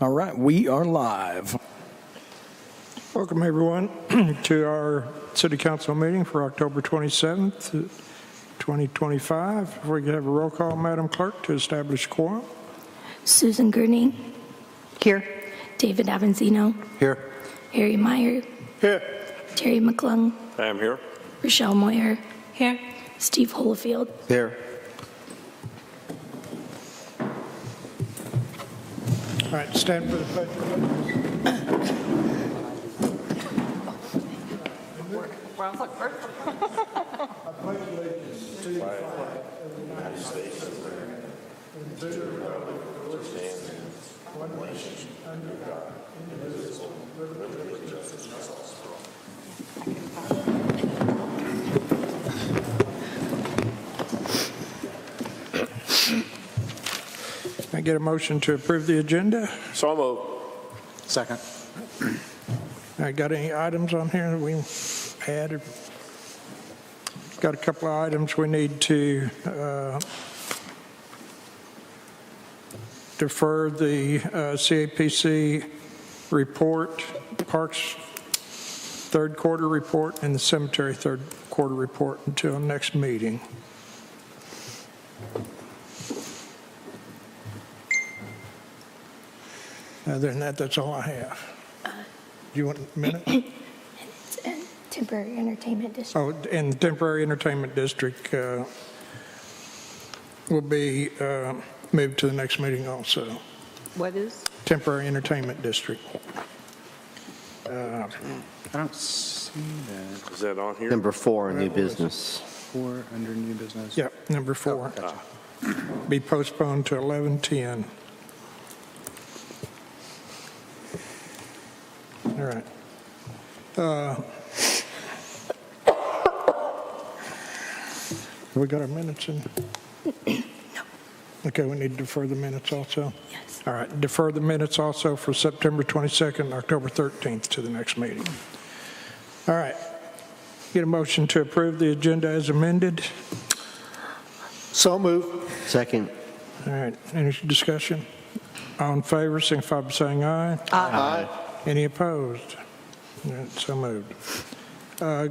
All right, we are live. Welcome, everyone, to our City Council meeting for October 27th, 2025. If we could have a roll call, Madam Clerk, to establish quorum. Susan Gurney. Here. David Avanzino. Here. Harry Meyer. Here. Terry McClung. I am here. Rochelle Moyer. Here. Steve Holofield. Here. All right, stand for the pledge. I pledge allegiance to the flag of the United States of America and to the republic for which it stands, one nation, under God, indivisible, with liberty and justice for all. Can I get a motion to approve the agenda? So moved. Second. I got any items on here that we added? Got a couple of items we need to defer the CAPC report, Parks third quarter report, and the cemetery third quarter report until next meeting. Other than that, that's all I have. Do you want a minute? It's a temporary entertainment district. Oh, and the temporary entertainment district will be moved to the next meeting also. What is? Temporary entertainment district. I don't see that. Is that on here? Number 4, new business. 4 under new business. Yep, number 4. Be postponed to 11:10. All right. We got our minutes in? No. Okay, we need to defer the minutes also? Yes. All right, defer the minutes also for September 22nd and October 13th to the next meeting. All right. Get a motion to approve the agenda as amended. So moved. Second. All right, any discussion? All in favor, signify by saying aye. Aye. Any opposed? All right, so moved. All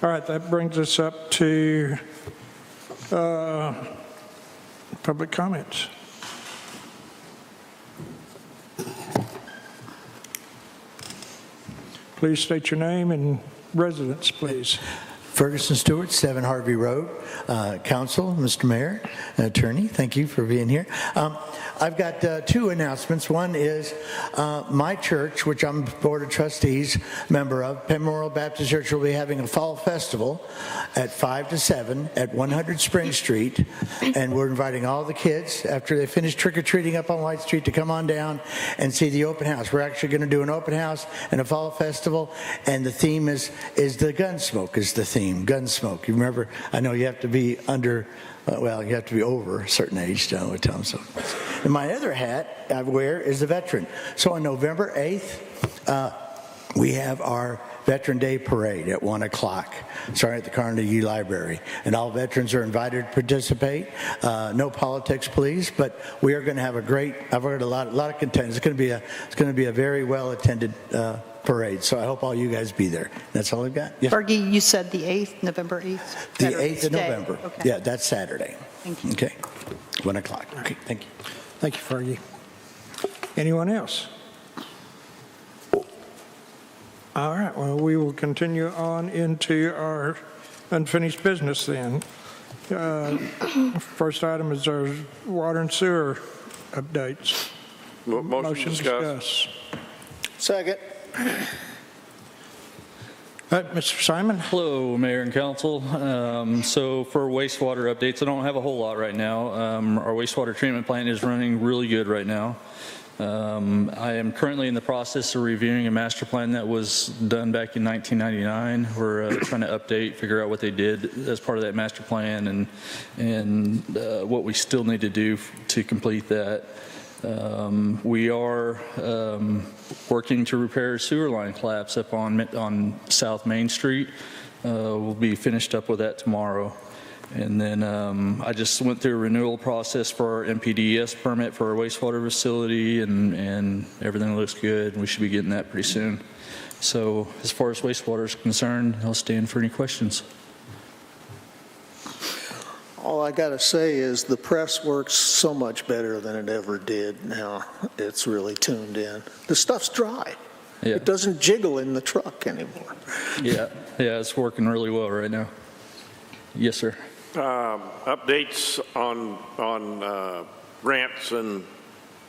right, that brings us up to public comments. Please state your name and residence, please. Ferguson Stewart, 7 Harvey Road. Council, Mr. Mayor, Attorney, thank you for being here. I've got 2 announcements. One is my church, which I'm Board of Trustees member of, Penn Memorial Baptist Church, will be having a fall festival at 5 to 7 at 100 Spring Street. And we're inviting all the kids, after they finish trick-or-treating up on White Street, to come on down and see the open house. We're actually going to do an open house and a fall festival, and the theme is the Gunsmoke is the theme, Gunsmoke. You remember, I know you have to be under, well, you have to be over a certain age to know what time. So, and my other hat I wear is the veteran. So on November 8th, we have our Veteran Day Parade at 1 o'clock, starting at the Carnegie Library. And all veterans are invited to participate. No politics, please, but we are going to have a great, I've heard a lot of content. It's going to be a very well-attended parade. So I hope all you guys be there. That's all I've got. Yes. Fergie, you said the 8th, November 8th? The 8th of November. Okay. Yeah, that's Saturday. Thank you. Okay. 1 o'clock. Okay, thank you. Thank you, Fergie. Anyone else? All right, well, we will continue on into our unfinished business then. First item is our water and sewer updates. Motion to discuss. Second. Mr. Simon? Hello, Mayor and Council. So for wastewater updates, I don't have a whole lot right now. Our wastewater treatment plant is running really good right now. I am currently in the process of reviewing a master plan that was done back in 1999. We're trying to update, figure out what they did as part of that master plan and what we still need to do to complete that. We are working to repair a sewer line collapse up on South Main Street. We'll be finished up with that tomorrow. And then I just went through a renewal process for our MPDES permit for our wastewater facility, and everything looks good. We should be getting that pretty soon. So as far as wastewater is concerned, I'll stand for any questions. All I got to say is the press works so much better than it ever did now. It's really tuned in. The stuff's dry. Yeah. It doesn't jiggle in the truck anymore. Yeah, it's working really well right now. Yes, sir. Updates on grants and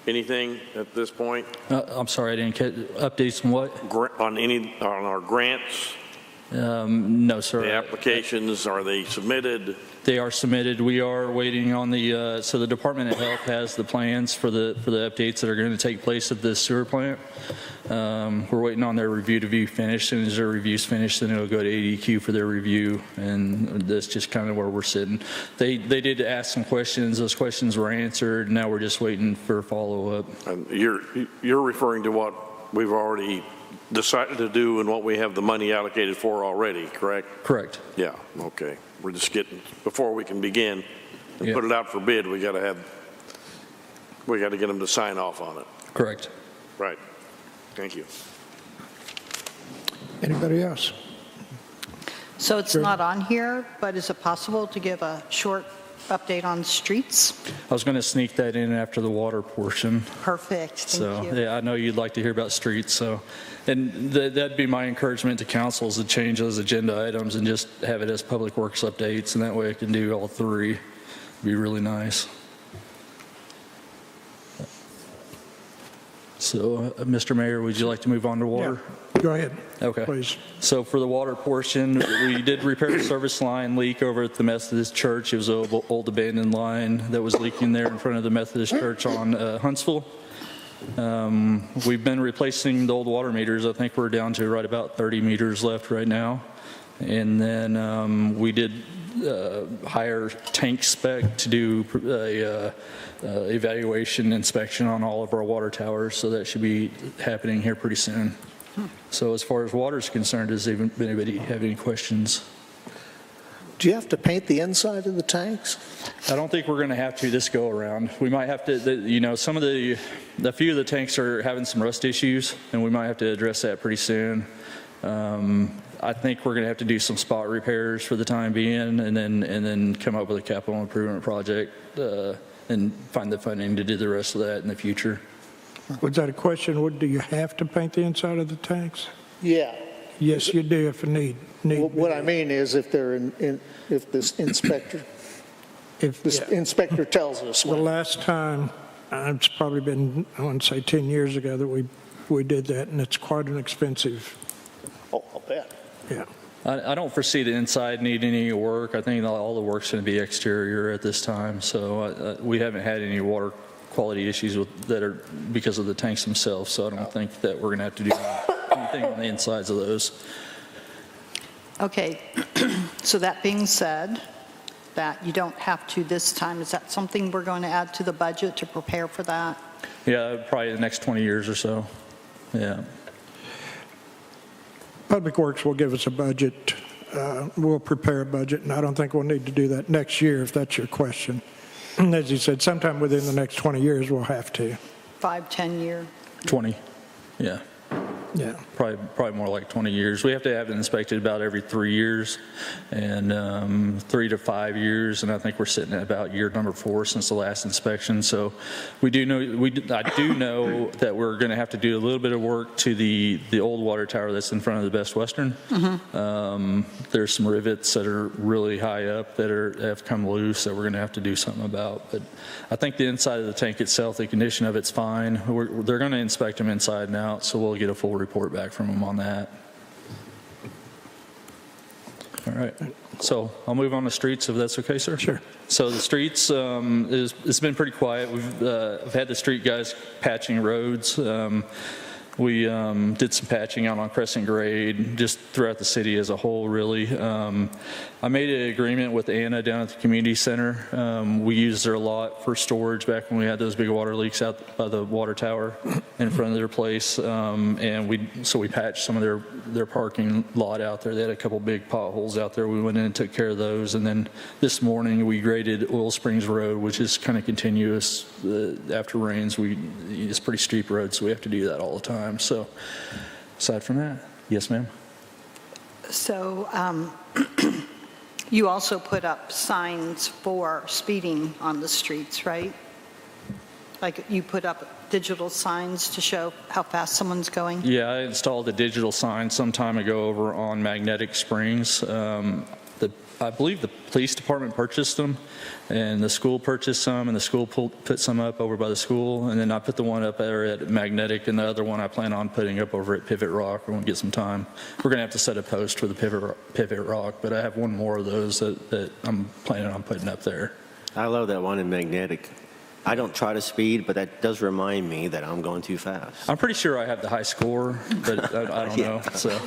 anything at this point? I'm sorry, I didn't catch updates on what? On our grants? No, sir. The applications, are they submitted? They are submitted. We are waiting on so the Department of Health has the plans for the updates that are going to take place at the sewer plant. We're waiting on their review to be finished. As soon as their review's finished, then it'll go to ADQ for their review, and that's just kind of where we're sitting. They did ask some questions. Those questions were answered. Now we're just waiting for follow-up. You're referring to what we've already decided to do and what we have the money allocated for already, correct? Correct. Yeah, okay. We're just getting, before we can begin and Yeah. put it out for bid, we got to get them to sign off on it. Correct. Right. Thank you. Anybody else? So it's not on here, but is it possible to give a short update on streets? I was going to sneak that in after the water portion. Perfect, So, thank you. yeah, I know you'd like to hear about streets, so, and that'd be my encouragement to council is to change those agenda items and just have it as public works updates, and that way I can do all three. Be really nice. So, Mr. Mayor, would you like to move on to water? Go ahead, Okay. please. So for the water portion, we did repair a service line leak over at the Methodist Church. It was an old abandoned line that was leaking there in front of the Methodist Church on Huntsville. We've been replacing the old water meters. I think we're down to right about 30 meters left right now. And then we did hire Tank Spec to do a evaluation inspection on all of our water towers, so that should be happening here pretty soon. So as far as water is concerned, does anybody have any questions? Do you have to paint the inside of the tanks? I don't think we're going to have to this go around. We might have to, some of a few of the tanks are having some rust issues, and we might have to address that pretty soon. I think we're going to have to do some spot repairs for the time being, and then come up with a capital improvement project and find the funding to do the rest of that in the future. Was that a question? Do you have to paint the inside of the tanks? Yeah. Yes, you do if you need. What I mean is if they're if this inspector tells us. The last time, it's probably been, I want to say 10 years ago that we did that, and it's quite an expensive, Oh, I'll bet. yeah. I don't foresee the inside need any work. I think all the work's going to be exterior at this time. So we haven't had any water quality issues that are because of the tanks themselves. So I don't think that we're going to have to do anything on the insides of those. Okay, so that being said, that you don't have to this time, is that something we're going to add to the budget to prepare for that? Yeah, probably the next 20 years or so. Yeah. Public Works will give us a budget. We'll prepare a budget, and I don't think we'll need to do that next year, if that's your question. As you said, sometime within the next 20 years, we'll have to. 5-10 year? 20. Yeah. Yeah. Probably more like 20 years. We have to have it inspected about every 3 years, and 3 to 5 years, and I think we're sitting at about year number 4 since the last inspection. So I do know that we're going to have to do a little bit of work to the old water tower that's in front of the Best Western. There's some rivets that are really high up that have come loose that we're going to have to do something about. But I think the inside of the tank itself, the condition of it's fine. They're going to inspect them inside and out, so we'll get a full report back from them on that. All right, so I'll move on to streets if that's okay, sir. Sure. So the streets, it's been pretty quiet. I've had the street guys patching roads. We did some patching out on Crescent Grade, just throughout the city as a whole, really. I made an agreement with Anna down at the community center. We used her a lot for storage back when we had those big water leaks out by the water tower in front of their place. And we patched some of their parking lot out there. They had a couple big potholes out there. We went in and took care of those. And then this morning we graded Oil Springs Road, which is kind of continuous. After rains, it's a pretty steep road, so we have to do that all the time. So aside from that, yes, ma'am. So you also put up signs for speeding on the streets, right? Like you put up digital signs to show how fast someone's going? Yeah, I installed a digital sign some time ago over on Magnetic Springs. I believe the police department purchased them, and the school purchased some, and the school put some up over by the school, and then I put the one up there at Magnetic, and the other one I plan on putting up over at Pivot Rock. We're going to get some time. We're going to have to set a post for the Pivot Rock, but I have one more of those that I'm planning on putting up there. I love that one in Magnetic. I don't try to speed, but that does remind me that I'm going too fast. I'm pretty sure I have the high score, but I don't know. So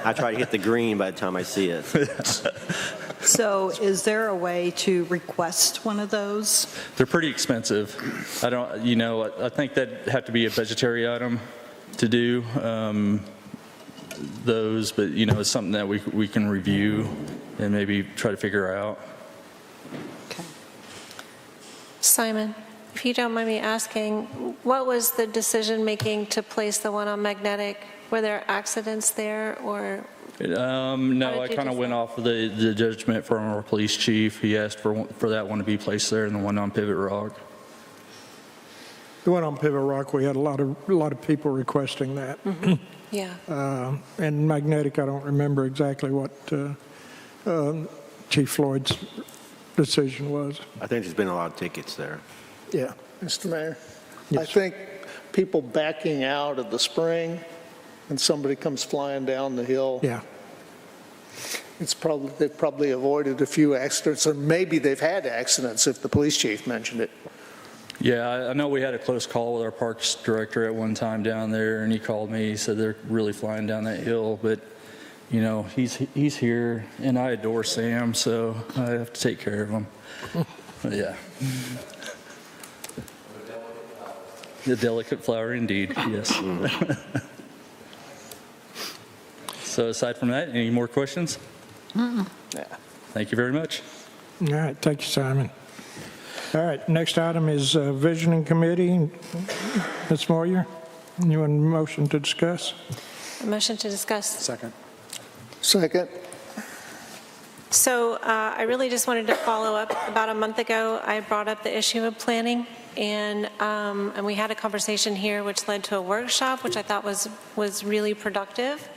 I try to hit the green by the time I see it. So is there a way to request one of those? They're pretty expensive. I think that'd have to be a budgetary item to do those, but it's something that we can review and maybe try to figure out. Okay. Simon, if you don't mind me asking, what was the decision-making to place the one on Magnetic? Were there accidents there, or? No, I kind of went off of the judgment from our police chief. He asked for that one to be placed there, and the one on Pivot Rock. The one on Pivot Rock, we had a lot of people requesting that. Mm-hmm. Yeah. And Magnetic, I don't remember exactly what Chief Floyd's decision was. I think there's been a lot of tickets there. Yeah. Mr. Mayor, Yes. I think people backing out of the spring and somebody comes flying down the hill, Yeah. they've probably avoided a few accidents, or maybe they've had accidents if the police chief mentioned it. Yeah, I know we had a close call with our parks director at one time down there, and he called me. He said they're really flying down that hill, but he's here, and I adore Sam, so I have to take care of him. But yeah. The delicate flower indeed, yes. So aside from that, any more questions? Yeah. Thank you very much. All right. Thank you, Simon. All right. Next item is Visioning Committee. Ms. Moyer, you want a motion to discuss? A motion to discuss. Second. So I really just wanted to follow up. About a month ago, I brought up the issue of planning, and we had a conversation here which led to a workshop, which I thought was really productive.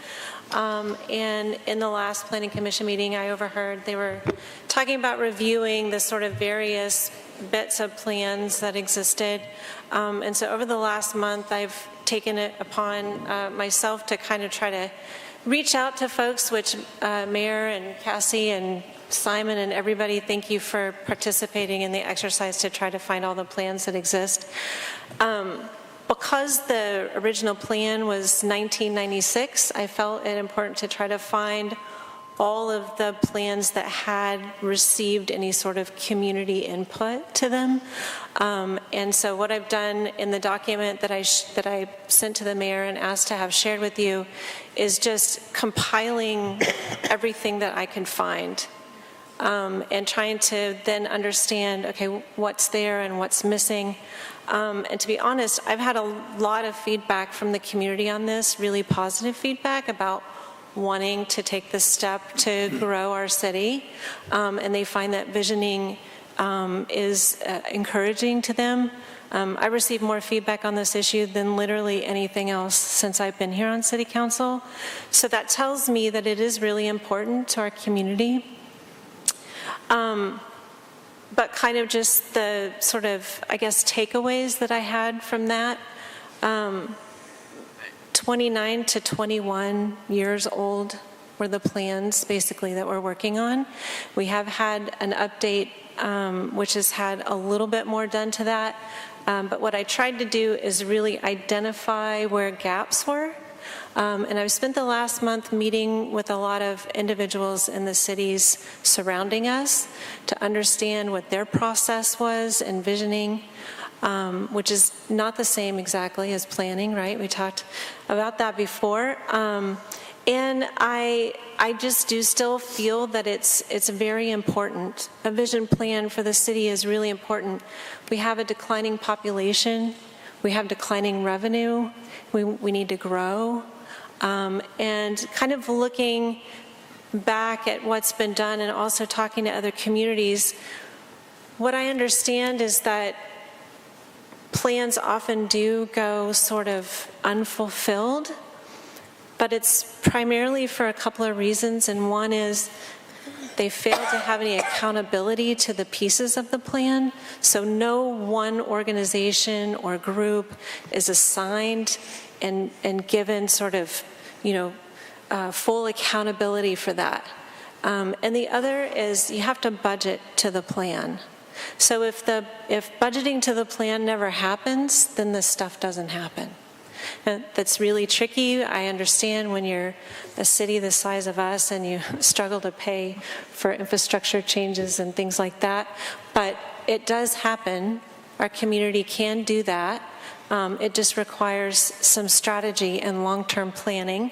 And in the last Planning Commission meeting, I overheard they were talking about reviewing the sort of various bits of plans that existed. And so over the last month, I've taken it upon myself to kind of try to reach out to folks, which Mayor and Cassie and Simon and everybody, thank you for participating in the exercise to try to find all the plans that exist. Because the original plan was 1996, I felt it important to try to find all of the plans that had received any sort of community input to them. And so what I've done in the document that I sent to the mayor and asked to have shared with you is just compiling everything that I can find. And trying to then understand, okay, what's there and what's missing. And to be honest, I've had a lot of feedback from the community on this, really positive feedback about wanting to take this step to grow our city. And they find that visioning is encouraging to them. I received more feedback on this issue than literally anything else since I've been here on City Council. So that tells me that it is really important to our community. But kind of just the sort of, I guess, takeaways that I had from that. 29 to 21 years old were the plans basically that we're working on. We have had an update which has had a little bit more done to that. But what I tried to do is really identify where gaps were. And I've spent the last month meeting with a lot of individuals in the cities surrounding us to understand what their process was envisioning, which is not the same exactly as planning, right? We talked about that before. And I just do still feel that it's very important. A vision plan for the city is really important. We have a declining population. We have declining revenue. We need to grow. And kind of looking back at what's been done and also talking to other communities, what I understand is that plans often do go sort of unfulfilled, but it's primarily for a couple of reasons, and one is they fail to have any accountability to the pieces of the plan, so no one organization or group is assigned and given sort of, full accountability for that. And the other is you have to budget to the plan. So if budgeting to the plan never happens, then this stuff doesn't happen. And that's really tricky. I understand when you're a city the size of us and you struggle to pay for infrastructure changes and things like that, but it does happen. Our community can do that. It just requires some strategy and long-term planning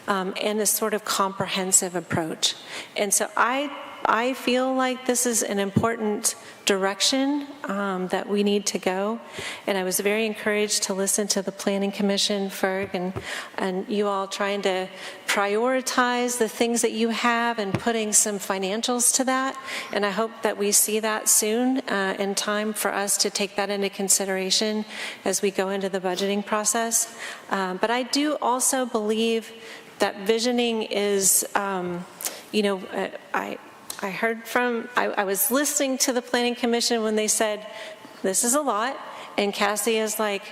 and a sort of comprehensive approach. And so I feel like this is an important direction that we need to go. And I was very encouraged to listen to the Planning Commission, Ferg, and you all trying to prioritize the things that you have and putting some financials to that. And I hope that we see that soon in time for us to take that into consideration as we go into the budgeting process. But I do also believe that visioning is, I heard from, I was listening to the Planning Commission when they said, this is a lot, and Cassie is like,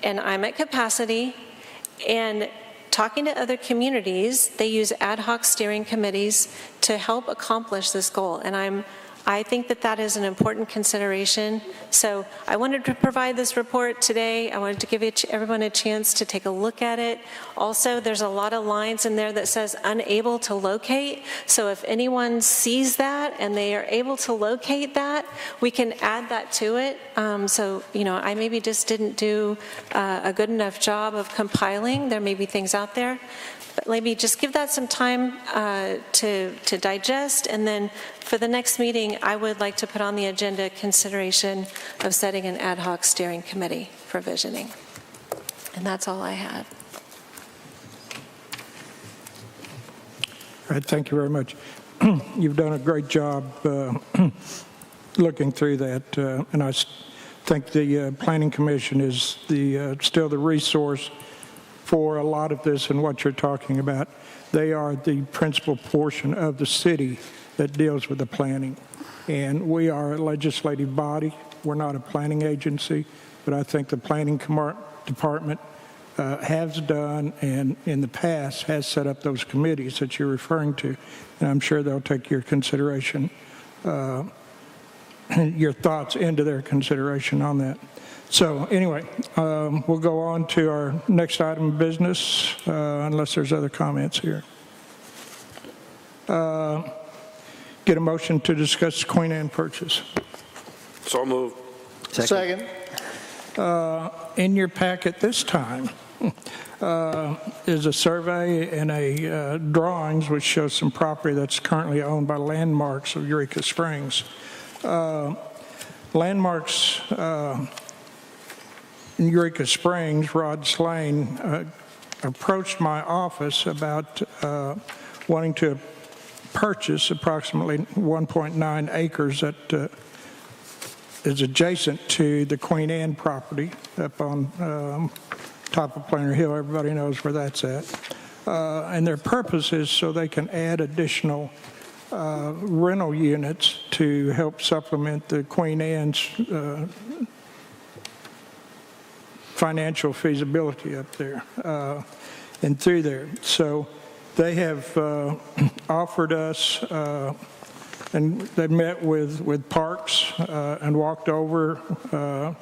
and I'm at capacity, and talking to other communities, they use ad hoc steering committees to help accomplish this goal, and I think that that is an important consideration. So I wanted to provide this report today. I wanted to give everyone a chance to take a look at it. Also, there's a lot of lines in there that says unable to locate. So if anyone sees that and they are able to locate that, we can add that to it. I maybe just didn't do a good enough job of compiling. There may be things out there. But maybe just give that some time to digest, and then for the next meeting, I would like to put on the agenda consideration of setting an ad hoc steering committee for visioning. And that's all I had. All right, thank you very much. You've done a great job looking through that, and I think the Planning Commission is still the resource for a lot of this and what you're talking about. They are the principal portion of the city that deals with the planning. And we are a legislative body. We're not a planning agency, but I think the planning department has done and in the past has set up those committees that you're referring to. And I'm sure they'll take your consideration, your thoughts into their consideration on that. So anyway, we'll go on to our next item of business, unless there's other comments here. Get a motion to discuss Queen Anne purchase. So moved. Second. In your packet this time is a survey and a drawings which shows some property that's currently owned by Landmarks of Eureka Springs. Landmarks in Eureka Springs, Rod Slane, approached my office about wanting to purchase approximately 1.9 acres that is adjacent to the Queen Anne property up on top of Plainer Hill. Everybody knows where that's at. And their purpose is so they can add additional rental units to help supplement the Queen Anne's financial feasibility up there and through there. So they have offered us, and they met with Parks and walked over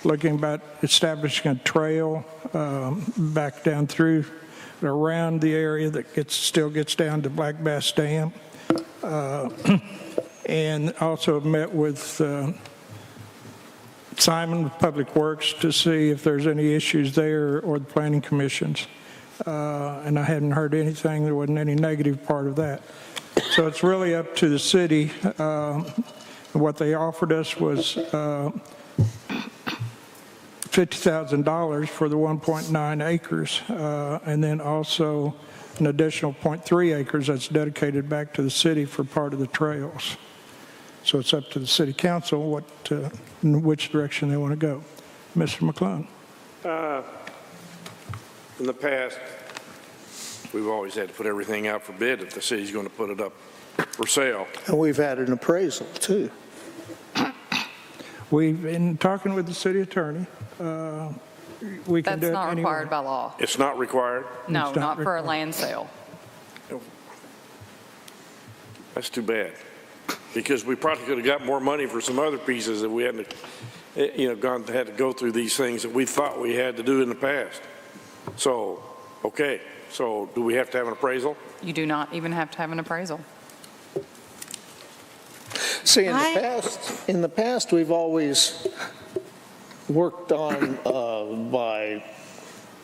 looking about establishing a trail back down through, around the area that still gets down to Black Bass Dam. And also met with Simon with Public Works to see if there's any issues there, or the planning commissions. And I hadn't heard anything. There wasn't any negative part of that. So it's really up to the city. What they offered us was $50,000 for the 1.9 acres, and then also an additional 0.3 acres that's dedicated back to the city for part of the trails. So it's up to the city council in which direction they want to go. Mr. McClung. In the past, we've always had to put everything out for bid if the city's going to put it up for sale. And we've had an appraisal, too. We've been talking with the city attorney. We can That's do it not anyway. required by law. It's not required? No, It's not not for a required. land sale. That's too bad, because we probably could have got more money for some other pieces if we hadn't, had to go through these things that we thought we had to do in the past. So, okay, so do we have to have an appraisal? You do not even have to have an appraisal. See, in the past, we've always worked on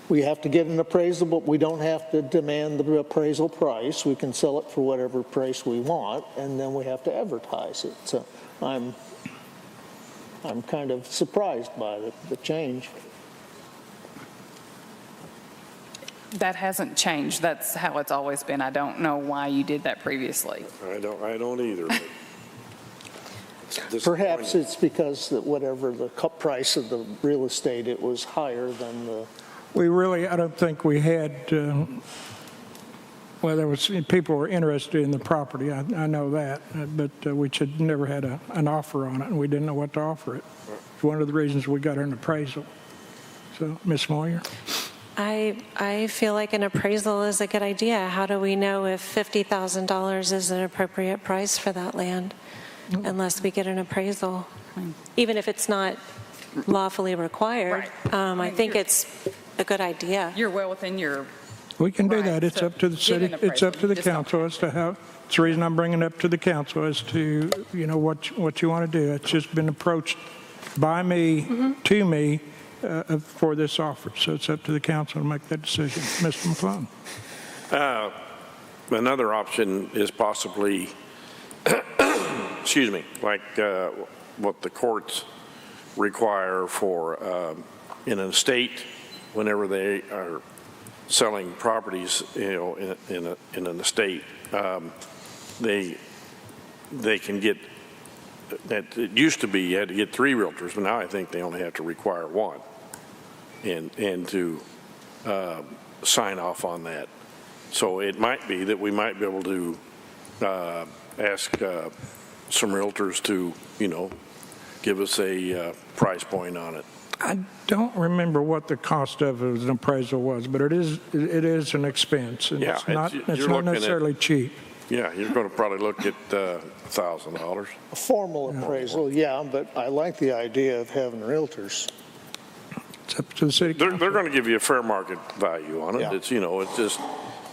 we have to get an appraisal, but we don't have to demand the appraisal price. We can sell it for whatever price we want, and then we have to advertise it. So I'm kind of surprised by the change. That hasn't changed. That's how it's always been. I don't know why you did that previously. I don't either. But it's Perhaps disappointing. it's because that whatever the price of the real estate, it was higher than the. I don't think we had, there was, people were interested in the property, I know that, but we should never had an offer on it, and we didn't know what to offer it. It's one of the reasons we got an appraisal. So, Ms. Moyer? I feel like an appraisal is a good idea. How do we know if $50,000 is an appropriate price for that land unless we get an appraisal? Even if it's not lawfully required, I think it's a good idea. You're well within your, We can do Right, that. It's so up to the give city, an it's up to appraisal. the You just don't council as to how, it's the reason I'm bringing it up to the council as to, what you want to do. It's just been approached by me, to me, for this offer. So it's up to the council to make that decision. Mr. McClung? Another option is possibly, excuse me, like what the courts require for in an estate whenever they are selling properties, in an estate, they can get. That it used to be you had to get 3 realtors, but now I think they only have to require 1, and to sign off on that. So it might be that we might be able to ask some realtors to, give us a price point on it. I don't remember what the cost of an appraisal was, but it is an expense. And Yeah, it's not you're not looking at- necessarily cheap. Yeah, you're going to probably look at $1,000. A formal appraisal, yeah, but I like the idea of having realtors. It's up to the city They're council. going to give you a fair market value on it. Yeah. It's, it's just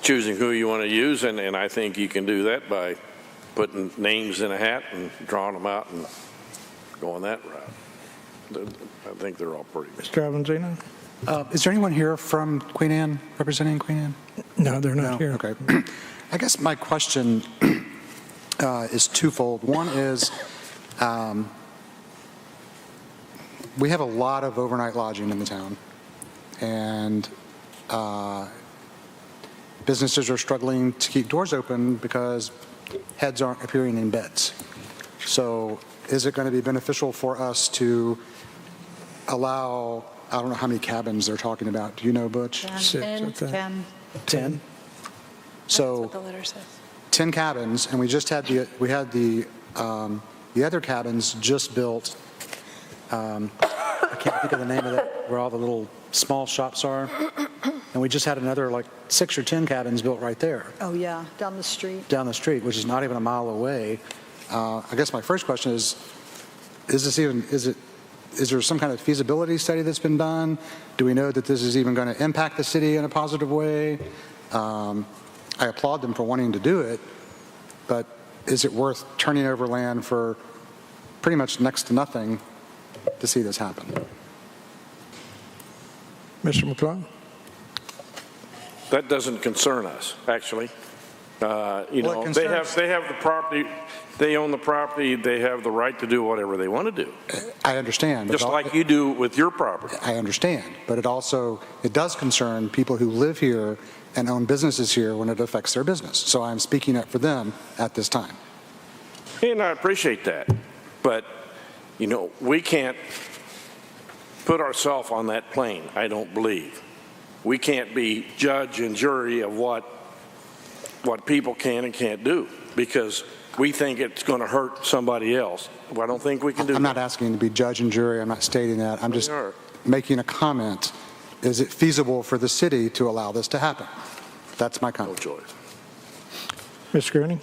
choosing who you want to use, and I think you can do that by putting names in a hat and drawing them out and going that route. I think they're all pretty. Mr. Avanzino? Is there anyone here from Queen Anne, representing Queen Anne? No, they're not here. Okay. I guess my question is twofold. One is, we have a lot of overnight lodging in the town, and businesses are struggling to keep doors open because heads aren't appearing in beds. So is it going to be beneficial for us to allow, I don't know how many cabins they're talking about. Do you know, Butch? 6, I think. 10. So That's what the letter says. 10 cabins, and we had the other cabins just built. I can't think of the name of it, where all the little small shops are. And we just had another 6 or 10 cabins built right there Oh, yeah, down the street. down the street, which is not even a mile away. I guess my first question is is there some kind of feasibility study that's been done? Do we know that this is even going to impact the city in a positive way? I applaud them for wanting to do it, but is it worth turning over land for pretty much next to nothing to see this happen? Mr. McClung? That doesn't concern us, actually. You Well, know, it they concerns- have the property, they own the property, they have the right to do whatever they want to do, I understand. but just al- like you do with your property. I understand, but it does concern people who live here and own businesses here when it affects their business. So I'm speaking up for them at this time. And I appreciate that, but, you know, we can't put ourselves on that plane, I don't believe. We can't be judge and jury of what people can and can't do, because we think it's going to hurt somebody else. Well, I don't think we can do that. I'm not asking to be judge and jury. I'm not stating that. I'm just We are. making a comment. Is it feasible for the city to allow this to happen? That's my No comment. choice. Ms. Gurney?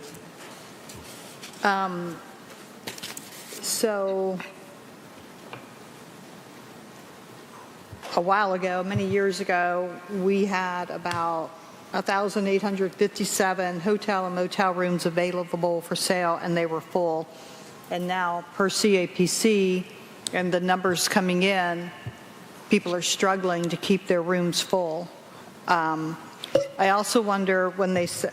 So a while ago, many years ago, we had about 1,857 hotel and motel rooms available for sale, and they were full. And now, per CAPC, and the numbers coming in, people are struggling to keep their rooms full. I also wonder when they say,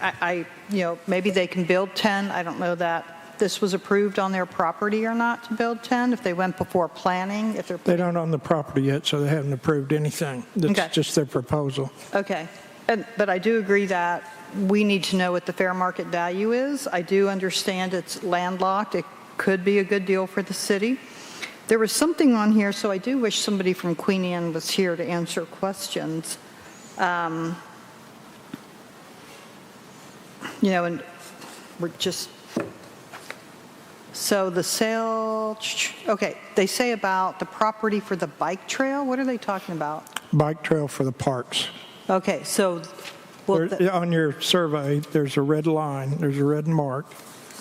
maybe they can build 10. I don't know that this was approved on their property or not to build 10, if they went before planning, if they're... They don't own the property yet, so they haven't approved anything. Okay. That's just their proposal. Okay, but I do agree that we need to know what the fair market value is. I do understand it's landlocked. It could be a good deal for the city. There was something on here, so I do wish somebody from Queen Anne was here to answer questions. And we're just... So the sale, okay, they say about the property for the bike trail. What are they talking about? Bike trail for the parks. Okay, so... well, On your survey, there's a red line, there's a red mark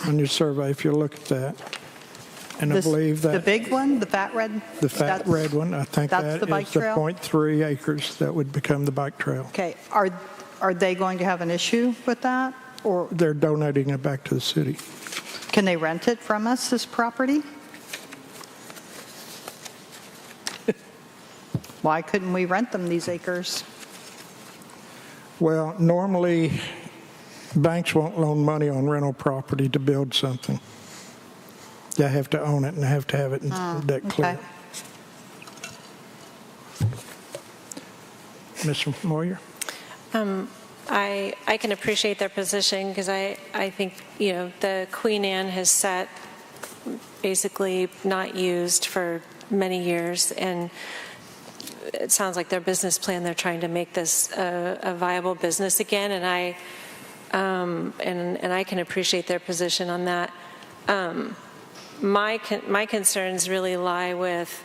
on your survey, if you look at that. And I believe that... The big one, the fat red? The fat red one, I think that's that the bike is the trail? 0.3 acres that would become the bike trail. Okay, are they going to have an issue with that? Or They're donating it back to the city. can they rent it from us, this property? Why couldn't we rent them these acres? Well, normally, banks won't loan money on rental property to build something. They have to own it and they have to have it in debt clear. Ms. Moyer? I can appreciate their position because I think, the Queen Anne has sat basically not used for many years, and it sounds like their business plan, they're trying to make this a viable business again, and I can appreciate their position on that. My concerns really lie with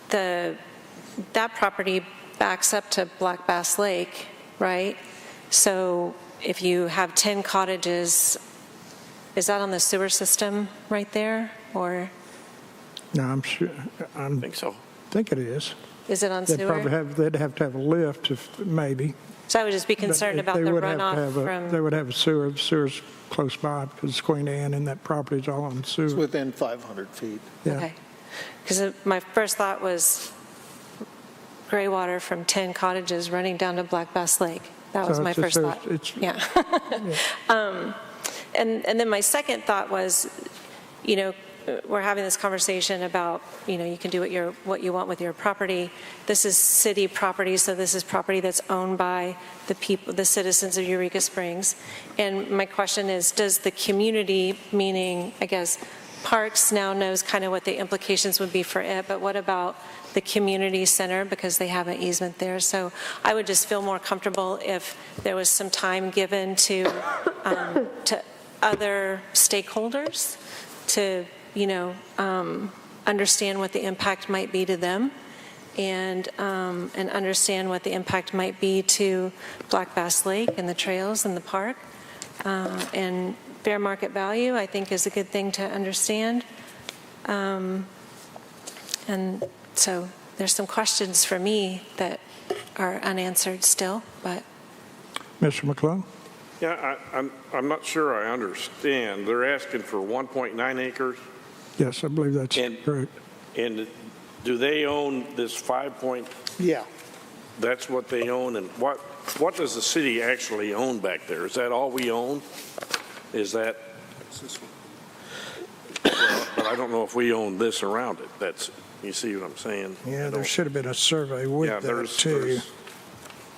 that property backs up to Black Bass Lake, right? So if you have 10 cottages, is that on the sewer system right there, or? No, I'm sure, I think so. think it is. Is it on They'd sewer? probably they'd have to have a lift, maybe. So I would just be concerned about the runoff They from, would have a sewer. The sewer's close by because Queen Anne and that property is all on It's sewer. within 500 feet. Yeah. okay. Because my first thought was gray water from 10 cottages running down to Black Bass Lake. That was So my it's a first sewer- thought. it's- Yeah. And then my second thought was, we're having this conversation about, you can do what you want with your property. This is city property, so this is property that's owned by the people, the citizens of Eureka Springs. And my question is, does the community, meaning, I guess, Parks now knows kind of what the implications would be for it, but what about the community center, because they have an easement there? So I would just feel more comfortable if there was some time given to other stakeholders to, understand what the impact might be to them, and understand what the impact might be to Black Bass Lake and the trails and the park, and fair market value, I think is a good thing to understand. And so there's some questions for me that are unanswered still, but. Mr. McClung? Yeah, I'm not sure I understand. They're asking for 1.9 acres, Yes, I believe that's correct. and do they own this 5 point? Yeah. That's what they own, and what does the city actually own back there? Is that all we own? Is that? Well, but I don't know if we own this around it. That's, you see what I'm saying? Yeah, there should have been a survey with that, too.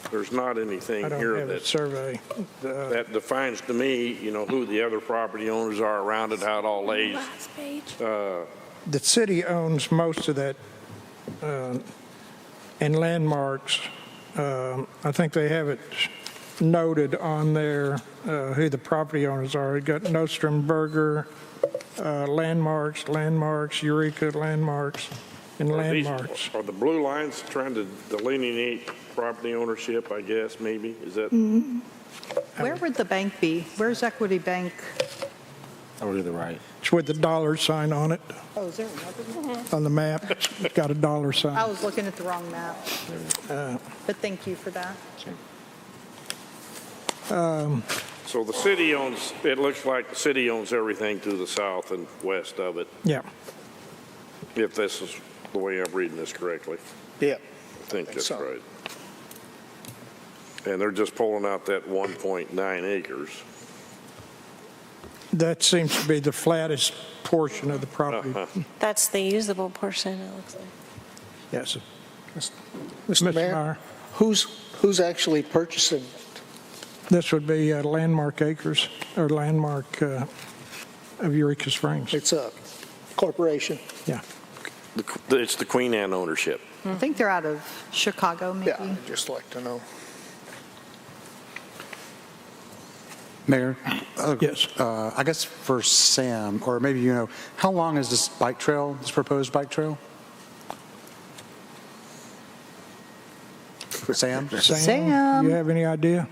There's not anything I don't here have a that survey. that defines to me, who the other property owners are around it, how it all lays. Last page. The city owns most of that, and landmarks. I think they have it noted on there who the property owners are. You got Nostrum Burger, Landmarks, Eureka Landmarks, and Landmarks. Are the blue lines trying to delineate property ownership, I guess, maybe? Is that? Where would the bank be? Where's Equity Bank? Over to the right. It's with the dollar sign on it, Oh, is there another one? on the map. It's got a dollar I sign. was looking at the wrong map. But thank you for that. So the city owns, it looks like the city owns everything to the south and west of it, Yeah. if this is the way I'm reading this correctly. Yeah. I think that's so. right. And they're just pulling out that 1.9 acres. That seems to be the flattest portion of the property. That's the usable portion, it looks like. Yes. Mr. Mayor, Meyer? who's actually purchasing it? This would be Landmark Acres, or Landmark of Eureka Springs. It's a corporation. Yeah. It's the Queen Anne ownership. I think they're out of Chicago, maybe. Yeah, I'd just like to know. Mayor? Yes. I guess for Sam, or maybe how long is this bike trail, this proposed bike trail? Sam? Sam, you have any idea?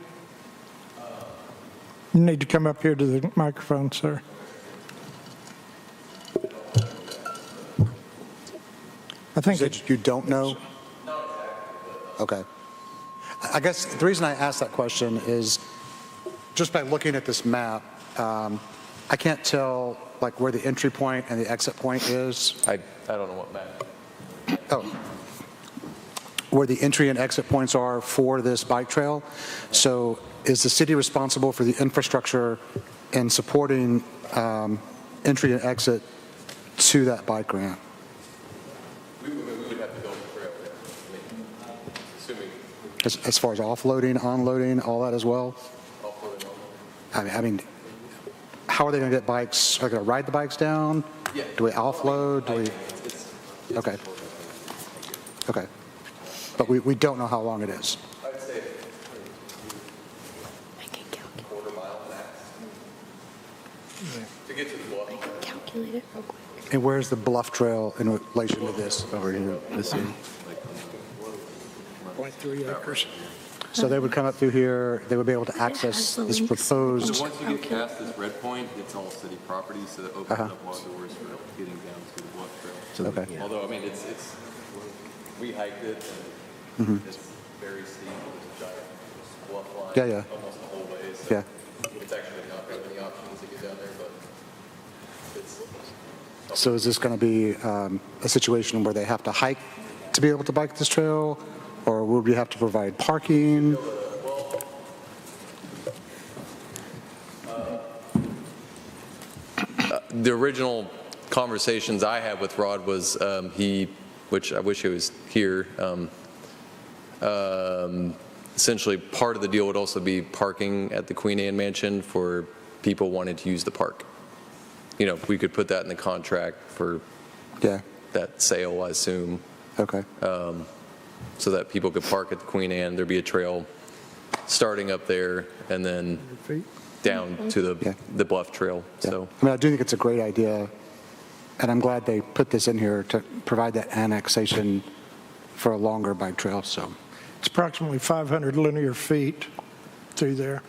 You need to come up here to the microphone, sir. I think You don't know? Okay. I guess the reason I asked that question is just by looking at this map, I can't tell like where the entry point and the exit point is. I don't know what map. Oh, where the entry and exit points are for this bike trail. So is the city responsible for the infrastructure and supporting entry and exit to that bike ramp? We would have to build a trail there, assuming As far as offloading, onloading, all that as well? offloading. I mean, how are they going to get bikes? Are they going to ride the bikes down? Yeah. Do we offload? Do we? Okay. Okay. But we don't know how long it is. I'd say I can calculate. quarter mile max to get to the bluff. I can calculate it real quick. And where's the bluff trail in relation to this? Over here, this way. 0.3 acres. So they would come up through here, they would be able to access the this links. proposed, So once you get past this red point, it's all city property, so that opens up a lot of doors for getting down to the bluff trail. okay. Although, I mean, it's we hiked it, and it's very steep, there's a giant bluff line. Yeah, yeah. Almost the whole way, so Yeah. it's actually not got many options to get down there, but it's, So is this going to be a situation where they have to hike to be able to bike this trail? Or would we have to provide parking? the original conversations I had with Rod was which I wish he was here, essentially part of the deal would also be parking at the Queen Anne Mansion for people wanting to use the park. We could put that in the contract for Yeah, that sale, I assume, okay. so that people could park at the Queen Anne. There'd be a trail starting up there and then down to Yeah. the bluff trail. Yeah. So I mean, I do think it's a great idea, and I'm glad they put this in here to provide that annexation for a longer bike trail, so. It's approximately 500 linear feet through there.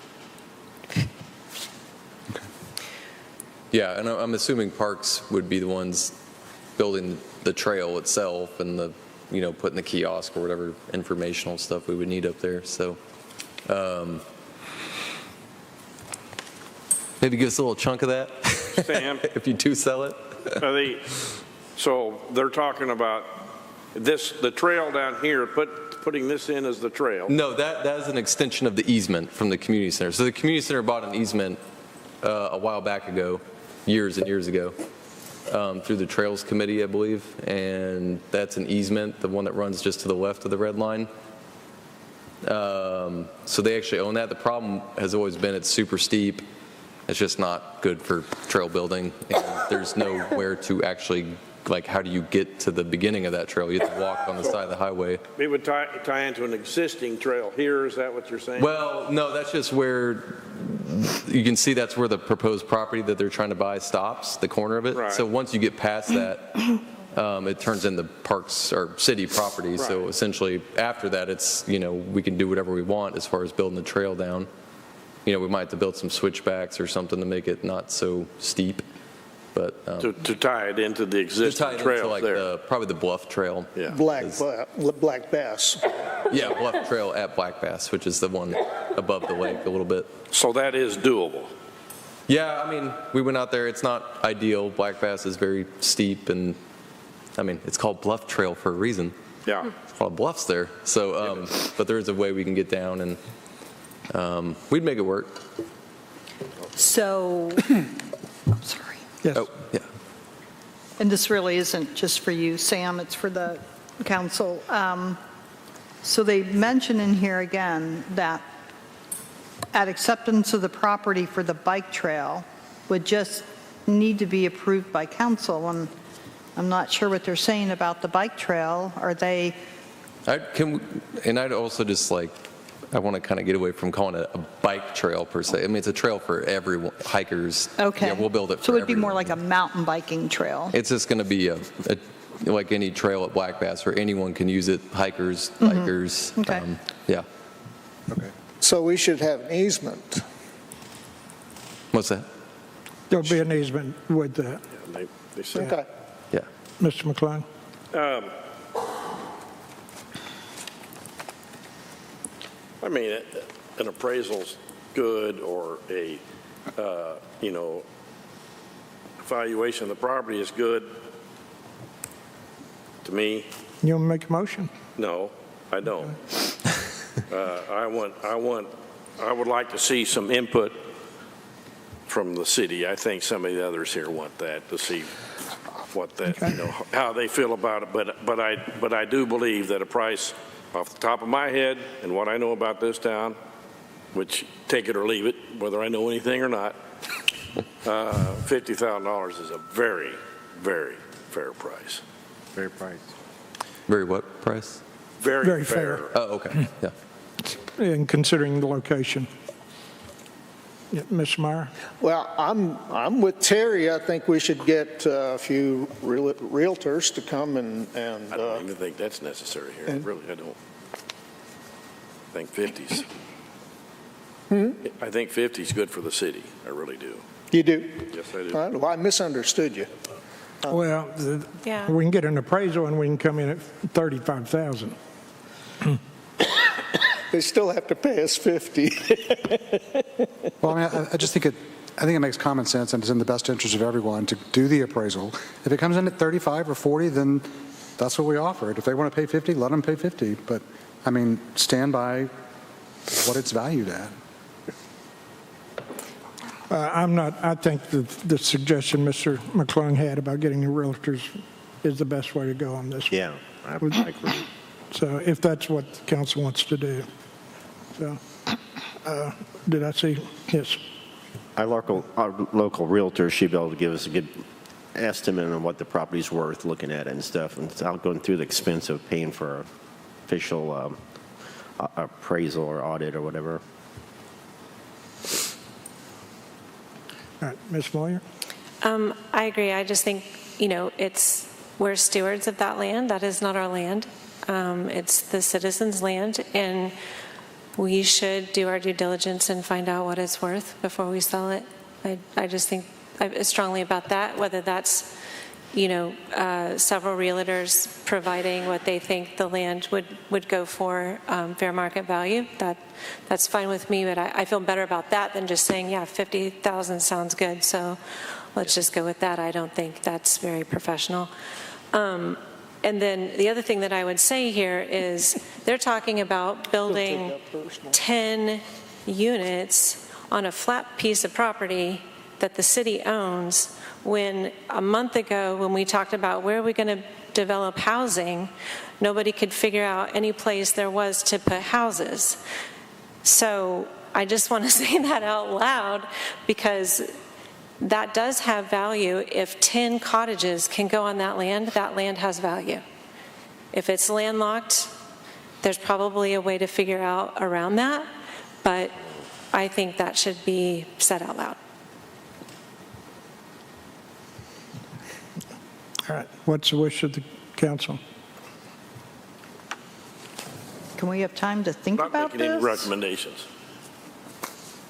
Yeah, and I'm assuming Parks would be the ones building the trail itself and the, putting the kiosk or whatever informational stuff we would need up there. So maybe give us a little chunk of that. Sam? If you do sell it. So they're talking about the trail down here, putting this in as the trail. No, that is an extension of the easement from the community center. So the community center bought an easement a while back ago, years and years ago, through the Trails Committee, I believe, and that's an easement, the one that runs just to the left of the red line. So they actually own that. The problem has always been it's super steep. It's just not good for trail building, and there's nowhere to actually, how do you get to the beginning of that trail? You have to walk on the side of the highway. It would tie into an existing trail here, is that what you're saying? Well, no, that's just where, you can see that's where the proposed property that they're trying to buy stops, the corner of it. Right. So once you get past that, it turns into parks or city property. Right. So essentially after that, it's, we can do whatever we want as far as building the trail down. We might have to build some switchbacks or something to make it not so steep. But to tie it into the existing trail there. Probably the Bluff Trail. Yeah. Black Bass. Yeah, Bluff Trail at Black Bass, which is the one above the lake a little bit. So that is doable. Yeah, I mean, we went out there. It's not ideal. Black Bass is very steep, and I mean, it's called Bluff Trail for a reason. Yeah. There's a lot of bluffs there. So, but there is a way we can get down, and we'd make it work. So, I'm sorry. Yes. Oh, yeah. And this really isn't just for you, Sam, it's for the council. So they mention in here again that at acceptance of the property for the bike trail would just need to be approved by council, and I'm not sure what they're saying about the bike trail. Are they? I'd also just I want to kind of get away from calling it a bike trail per se. I mean, it's a trail for everyone, hikers. Okay. Yeah, we'll build it for So it'd be everyone. more like a mountain biking trail. It's just going to be like any trail at Black Bass where anyone can use it, hikers, bikers. Okay. Yeah. Okay. So we should have an easement. What's that? There'll be an easement with that. They say. Okay. Yeah. Mr. McClung? I mean, an appraisal's good, or a, evaluation of the property is good to me. You want to make a motion? No, I don't. I would like to see some input from the city. I think some of the others here want that, to see what that, how they feel about it. But I do believe that a price off the top of my head and what I know about this town, which take it or leave it, whether I know anything or not, $50,000 is a very, very fair price. Very price. Very what price? Very fair. Oh, okay. Yeah. And considering the location. Yeah, Ms. Meyer? Well, I'm with Terry. I think we should get a few realtors to come and I don't even think that's necessary here. Really, I don't. I think 50's. I think 50's good for the city. I really do. You do? Yes, I do. All right, well, I misunderstood you. Well, Yeah. we can get an appraisal and we can come in at $35,000. They still have to pay us 50. Well, I mean, I just think it makes common sense, and it's in the best interest of everyone to do the appraisal. If it comes in at 35 or 40, then that's what we offer it. If they want to pay 50, let them pay 50. But, I mean, stand by what it's valued at. I think the suggestion Mr. McClung had about getting the realtors is the best way to go on this one. Yeah, I agree. So if that's what the council wants to do. So, did I see? Yes. Our local realtor should be able to give us a good estimate on what the property's worth, looking at it and stuff, and without going through the expense of paying for official appraisal or audit or whatever. All right, Ms. Moyer? I agree. I just think, we're stewards of that land. That is not our land. It's the citizens' land, and we should do our due diligence and find out what it's worth before we sell it. I just think strongly about that, whether that's, several realtors providing what they think the land would go for fair market value. That's fine with me, but I feel better about that than just saying, yeah, 50,000 sounds good, so let's just go with that. I don't think that's very professional. And then the other thing that I would say here is they're talking about building 10 units on a flat piece of property that the city owns, when a month ago when we talked about where are we going to develop housing, nobody could figure out any place there was to put houses. So I just want to say that out loud, because that does have value. If 10 cottages can go on that land has value. If it's landlocked, there's probably a way to figure out around that, but I think that should be said out loud. All right, what's the wish of the council? Can we have time to think Not about making any this? recommendations.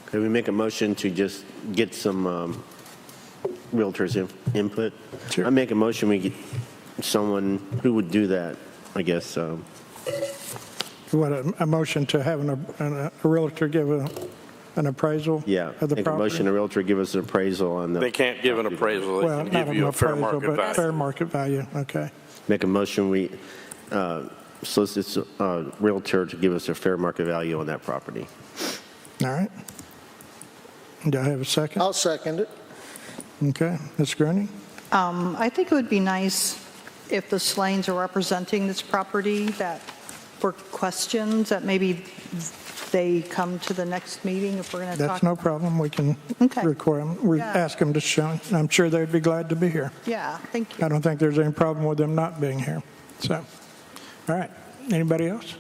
Could we make a motion to just get some realtors' input? Sure. I make a motion we get someone who would do that, I guess. What, a motion to have a realtor give an appraisal Yeah, of the make a property? motion, a realtor give us an appraisal on the. They can't give an appraisal, they Well, can not give you an a fair appraisal, market but fair value. market value, okay. Make a motion, we solicit a realtor to give us a fair market value on that property. All right. Do I have a second? I'll second it. Okay, Ms. Gruning? I think it would be nice if the Slanes are representing this property, that for questions, that maybe they come to the next meeting if we're going to talk. That's no problem, we can Okay. require them, we Yeah. ask them to show, I'm sure they'd be glad to be here. Yeah, thank you. I don't think there's any problem with them not being here, so. All right, anybody else?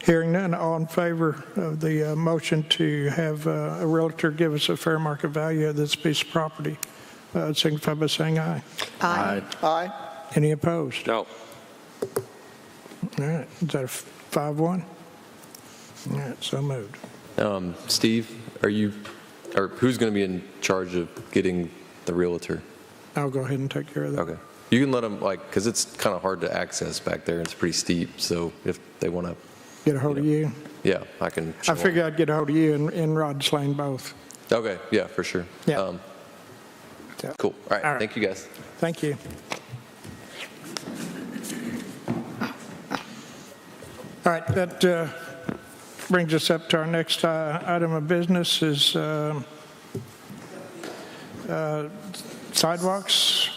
Hearing none, all in favor of the motion to have a realtor give us a fair market value of this piece of property, signify by saying aye. Aye. Aye. Any opposed? No. All right, is that a 5-1? All right, so moved. Steve, who's going to be in charge of getting the realtor? I'll go ahead and take care of that. Okay. You can let them, because it's kind of hard to access back there. It's pretty steep, so if they want to, Get a hold of you? yeah, I can. I figured I'd get a hold of you and Rod Slane both. Okay, yeah, for sure. Yeah. Cool. All right. All right. Thank you, guys. Thank you. All right, that brings us up to our next item of business is sidewalks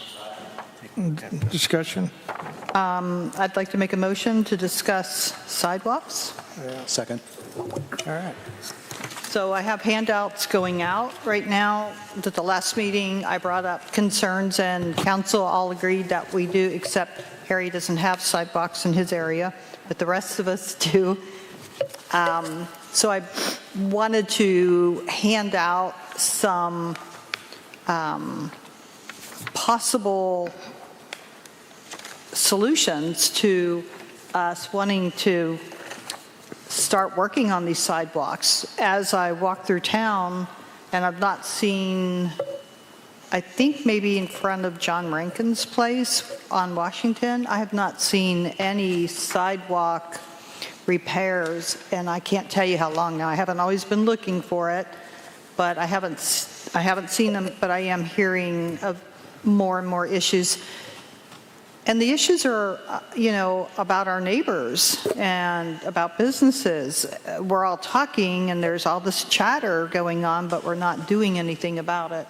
discussion. I'd like to make a motion to discuss sidewalks. Second. All right. So I have handouts going out right now. At the last meeting, I brought up concerns, and council all agreed that we do, except Harry doesn't have sidewalks in his area, but the rest of us do. So I wanted to hand out some possible solutions to us wanting to start working on these sidewalks. As I walk through town, and I've not seen, I think maybe in front of John Rankin's place on Washington, I have not seen any sidewalk repairs, and I can't tell you how long now. I haven't always been looking for it, but I haven't seen them, but I am hearing of more and more issues. And the issues are, about our neighbors and about businesses. We're all talking and there's all this chatter going on, but we're not doing anything about it.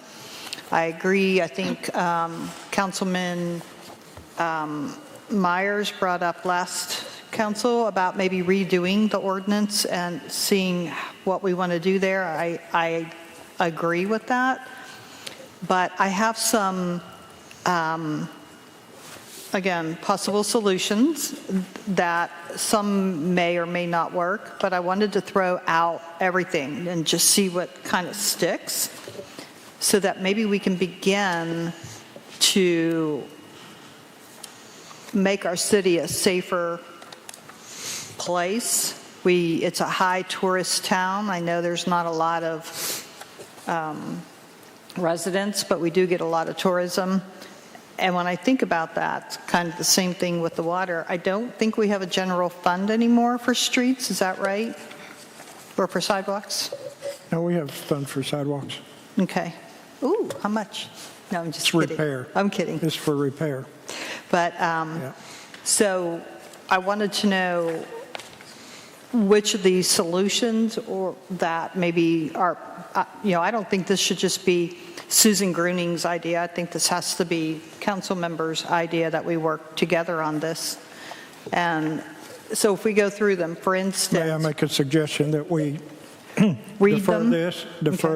I agree. I think Councilman Myers brought up last council about maybe redoing the ordinance and seeing what we want to do there. I agree with that. But I have some again, possible solutions that some may or may not work, but I wanted to throw out everything and just see what kind of sticks so that maybe we can begin to make our city a safer place. It's a high tourist town. I know there's not a lot of residents, but we do get a lot of tourism. And when I think about that, kind of the same thing with the water, I don't think we have a general fund anymore for streets, is that right? Or for sidewalks? No, we have fund for sidewalks. Okay. Ooh, how much? No, I'm just It's kidding. repair. I'm kidding. It's for repair. But, Yeah. so I wanted to know which of these solutions or that maybe are, I don't think this should just be Susan Gruning's idea. I think this has to be council members' idea that we work together on this. And so if we go through them, for instance. May I make a suggestion that we read defer them?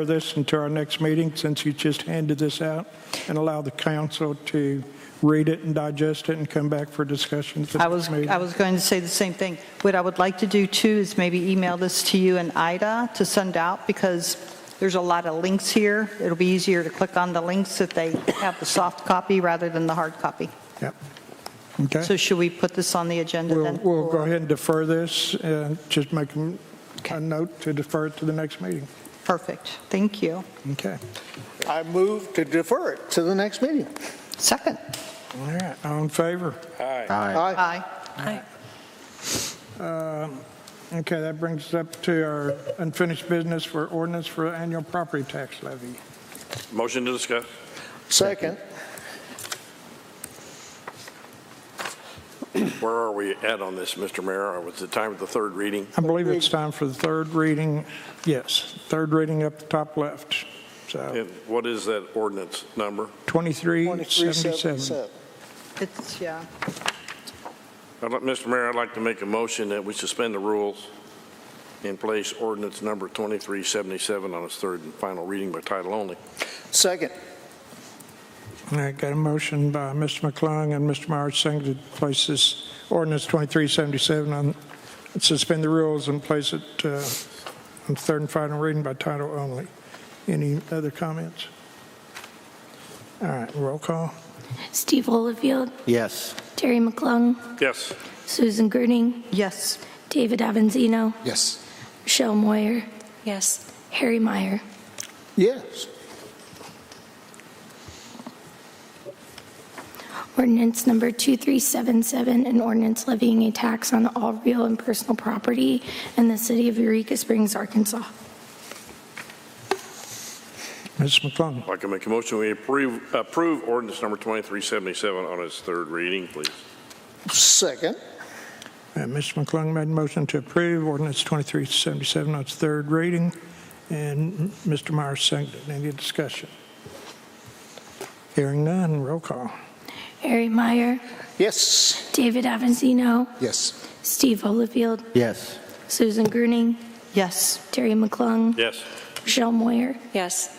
this until our next meeting, since you just handed this out, and allow the council to read it and digest it and come back for discussion at the I next meeting? was going to say the same thing. What I would like to do too is maybe email this to you and Ida to send out, because there's a lot of links here. It'll be easier to click on the links if they have the soft copy rather than the hard copy. Yep. Okay. So should we put this on the agenda then? We'll go ahead and defer this, and just make a note to defer it to the next meeting. Perfect. Thank you. Okay. I move to defer it to the next meeting. Second. All right. All in favor? Aye. Aye. Okay, that brings us up to our unfinished business for ordinance for annual property tax levy. Motion to discuss. Second. Where are we at on this, Mr. Mayor? Was it time for the third reading? I believe it's time for the third reading. Yes, third reading up the top left. So And what is that ordinance number? 2377. It's, yeah. Mr. Mayor, I'd like to make a motion that we suspend the rules and place ordinance number 2377 on its third and final reading by title only. Second. All right, got a motion by Mr. McClung and Mr. Myers seconded to place this ordinance 2377 on, suspend the rules and place it on third and final reading by title only. Any other comments? All right, roll call. Steve Olifield, Yes. Terry McClung, Yes. Susan Gruning, Yes. David Avanzino, Yes. Michelle Moyer, Yes. Harry Meyer. Yes. Ordinance number 2377, an ordinance levying a tax on all real and personal property in the city of Eureka Springs, Arkansas. Ms. McClung. I'd like to make a motion we approve ordinance number 2377 on its third reading, please. Second. Mr. McClung made a motion to approve ordinance 2377 on its third reading, and Mr. Myers seconded. Any discussion? Hearing none, roll call. Harry Meyer, Yes. David Avanzino, Yes. Steve Olifield, Yes. Susan Gruning, Yes. Terry McClung, Yes. Michelle Moyer. Yes.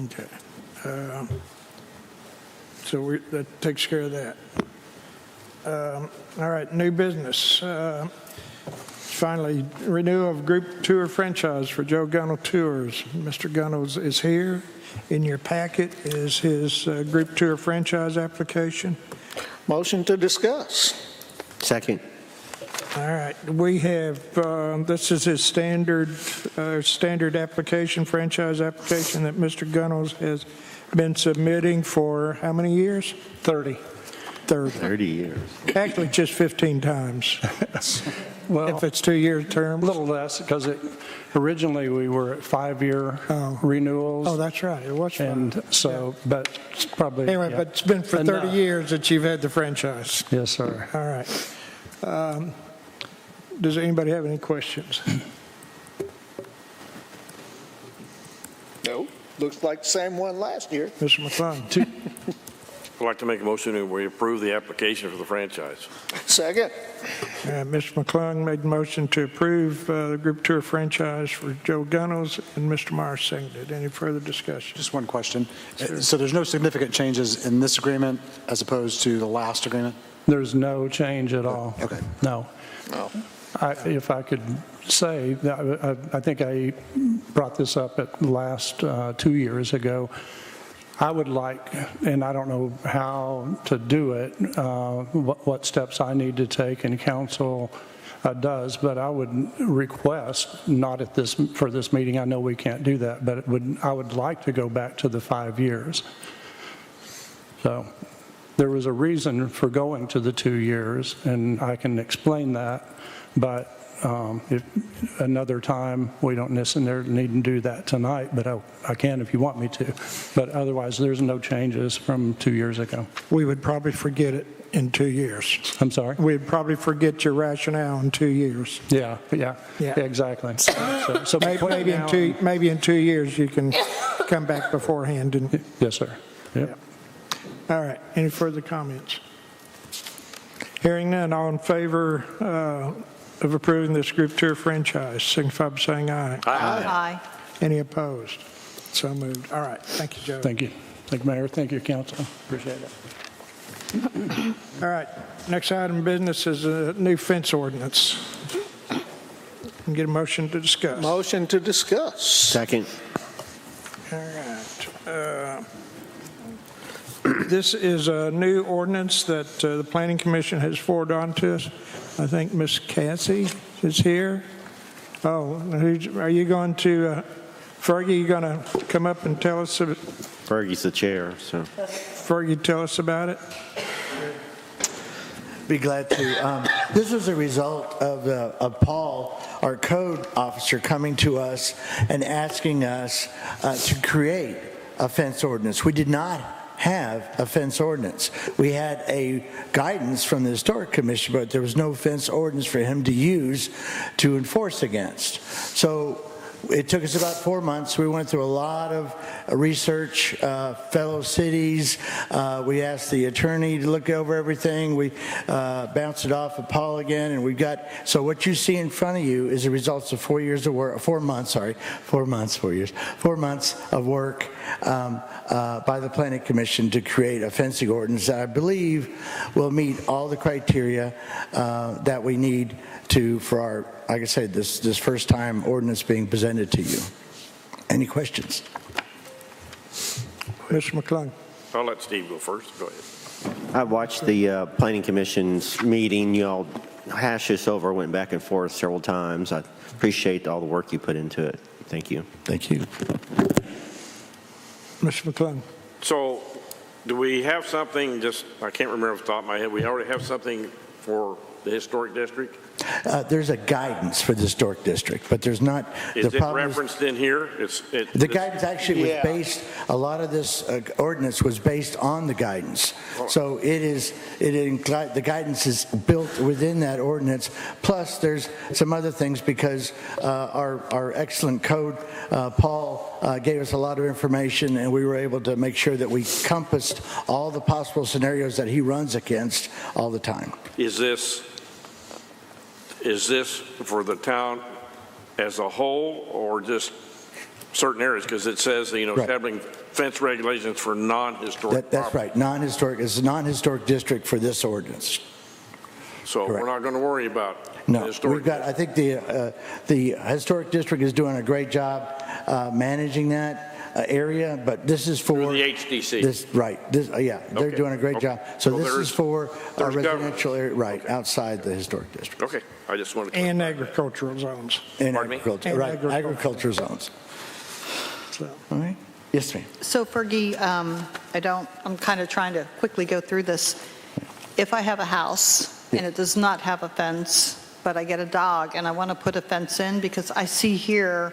Okay. So that takes care of that. All right, new business. Finally, renewal of group tour franchise for Joe Gunnell Tours. Mr. Gunnell is here. In your packet is his group tour franchise application. Motion to discuss. Second. All right, we have, this is his standard application, franchise application that Mr. Gunnell has been submitting for how many years? 30. 30 years. Actually, just 15 times. Well, If it's 2-year terms. a little less, because originally we were at 5-year renewals. Oh, that's right, it was fun. And so, but it's probably. Anyway, yeah. but it's been for 30 Enough. years that you've had the franchise. Yes, sir. All right. Does anybody have any questions? No. Looks like the same one last year. Mr. McClung? I'd like to make a motion that we approve the application for the franchise. Second. Mr. McClung made the motion to approve the group tour franchise for Joe Gunnell, and Mr. Myers seconded. Any further discussion? Just one question. So there's no significant changes in this agreement as opposed to the last agreement? There's no change at all. Okay. No. No. If I could say, I think I brought this up at the last 2 years ago. I would like, and I don't know how to do it, what steps I need to take, and council does, but I would request, not at this, for this meeting, I know we can't do that, but I would like to go back to the 5 years. So there was a reason for going to the 2 years, and I can explain that, but if another time, we don't necessarily need to do that tonight, but I can if you want me to. But otherwise, there's no changes from 2 years ago. We would probably forget it in 2 years. I'm sorry? We'd probably forget your rationale in 2 years. Yeah, exactly. So maybe in 2 years you can come back beforehand. And yes, sir. Yep. All right. Any further comments? Hearing none, all in favor of approving this group tour franchise, signify by saying aye. Aye. Any opposed? So moved. All right. Thank you, Joe. Thank you. Thank you, Mayor. Thank you, Council. Appreciate it. All right. Next item of business is a new fence ordinance. Can get a motion to discuss. Motion to discuss. Second. All right. This is a new ordinance that the Planning Commission has forwarded on to us. I think Ms. Cassie is here. Oh, are you going to, Fergie, you going to come up and tell us? Fergie's the chair, so. Fergie, tell us about it. Be glad to. This was a result of Paul, our code officer, coming to us and asking us to create a fence ordinance. We did not have a fence ordinance. We had a guidance from the Historic Commission, but there was no fence ordinance for him to use to enforce against. So it took us about 4 months. We went through a lot of research, fellow cities. We asked the attorney to look over everything. We bounced it off of Paul again, and we've got, so what you see in front of you is the results of 4 years of work, 4 months of work by the Planning Commission to create a fencing ordinance that I believe will meet all the criteria that we need to, for our, like I said, this first time ordinance being presented to you. Any questions? Mr. McClung. I'll let Steve go first. Go ahead. I watched the Planning Commission's meeting. You all hashed this over, went back and forth several times. I appreciate all the work you put into it. Thank you. Thank you. Mr. McClung. So do we have something, I can't remember off the top of my head, we already have something for the historic district? There's a guidance for the historic district, but there's not. Is it referenced in here? The guidance actually was based, a lot of this ordinance was based on the guidance. So the guidance is built within that ordinance. Plus there's some other things because our excellent code, Paul, gave us a lot of information, and we were able to make sure that we compassed all the possible scenarios that he runs against all the time. Is this for the town as a whole or just certain areas? Because it says, establishing fence regulations for non-historic That's right. Non-historic. It's a non-historic district for this ordinance. So Correct. We're not going to worry about No, historic. we've got, I think the historic district is doing a great job managing that area, but this is for the HDC. They're doing a great job. So this is for a residential area, outside the historic district. Okay, I just wanted to. And agricultural zones. And Pardon me? agriculture zones. So. All right. Yes, ma'am. So Fergie, I'm kind of trying to quickly go through this. If I have a house and it does not have a fence, but I get a dog and I want to put a fence in, because I see here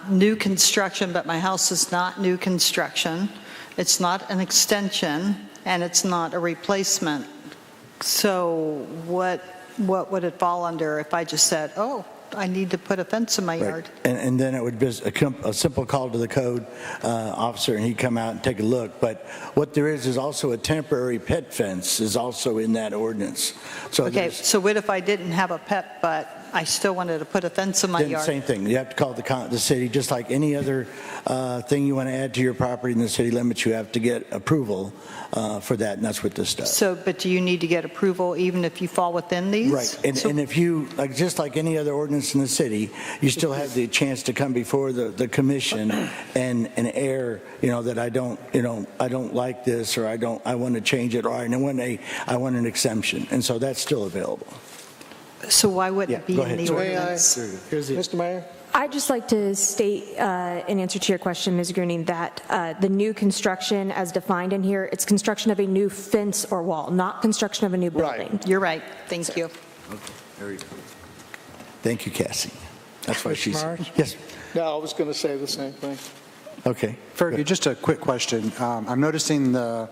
new construction, but my house is not new construction. It's not an extension, and it's not a replacement. So what would it fall under if I just said, oh, I need to put a fence in my yard? And then it would be a simple call to the code officer, and he'd come out and take a look. But what there is also a temporary pet fence is also in that ordinance. So okay, so what if I didn't have a pet, but I still wanted to put a fence in my Then yard. same thing. You have to call the city, just like any other thing you want to add to your property in the city limits, you have to get approval for that, and that's what this does. So, but do you need to get approval even if you fall within these? Right, and if you, like, just like any other ordinance in the city, you still have the chance to come before the commission and air, that I don't like this, or I want to change it, or I want an exemption, and so that's still available. So why wouldn't it be go in ahead. the May I, ordinance? Mr. Mayor? I'd just like to state, in answer to your question, Ms. Gruning, that the new construction as defined in here, it's construction of a new fence or wall, not construction of a new building. You're right. Thank you. There you go. Thank you, Cassie. That's why she's. Myers? Yes. No, I was going to say the same thing. Okay. Fergie, just a quick question. I'm noticing the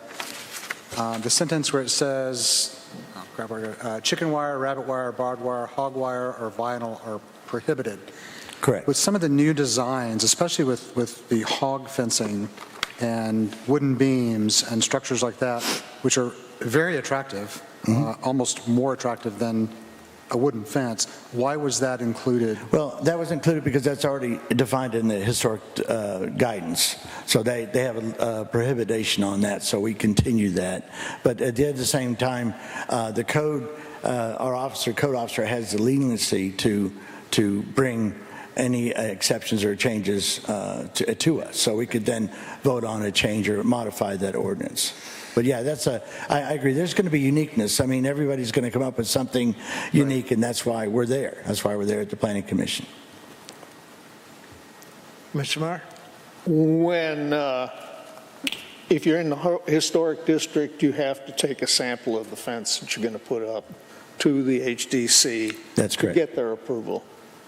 sentence where it says, chicken wire, rabbit wire, barbed wire, hog wire, or vinyl are prohibited. Correct. With some of the new designs, especially with the hog fencing and wooden beams and structures like that, which are very attractive, almost more attractive than a wooden fence, why was that included? Well, that was included because that's already defined in the historic guidance. So they have a prohibition on that, so we continue that. But at the same time, the code, our code officer has the leniency to bring any exceptions or changes to us. So we could then vote on a change or modify that ordinance. But yeah, I agree. There's going to be uniqueness. I mean, everybody's going to come up with something unique, and that's why we're there. That's why we're there at the Planning Commission. Mr. Meyer? When, if you're in the historic district, you have to take a sample of the fence that you're going to put up to the HDC. That's correct. To get their approval.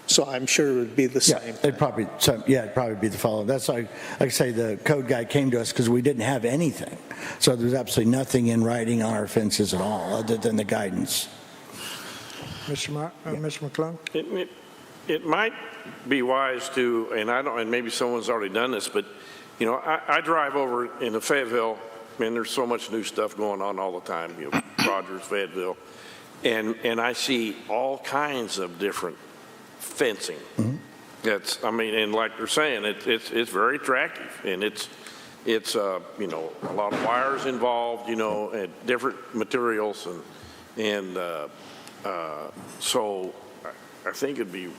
So I'm sure it would be the same. It'd probably be the following. That's like I say, the code guy came to us because we didn't have anything. So there's absolutely nothing in writing on our fences at all, other than the guidance. Mr. McClung? It might be wise to, and maybe someone's already done this, but I drive over into Fayetteville, and there's so much new stuff going on all the time. Rogers, Fayetteville, and I see all kinds of different fencing. And like they're saying, it's very attractive, and it's a lot of wires involved, and different materials, and so I think it'd be.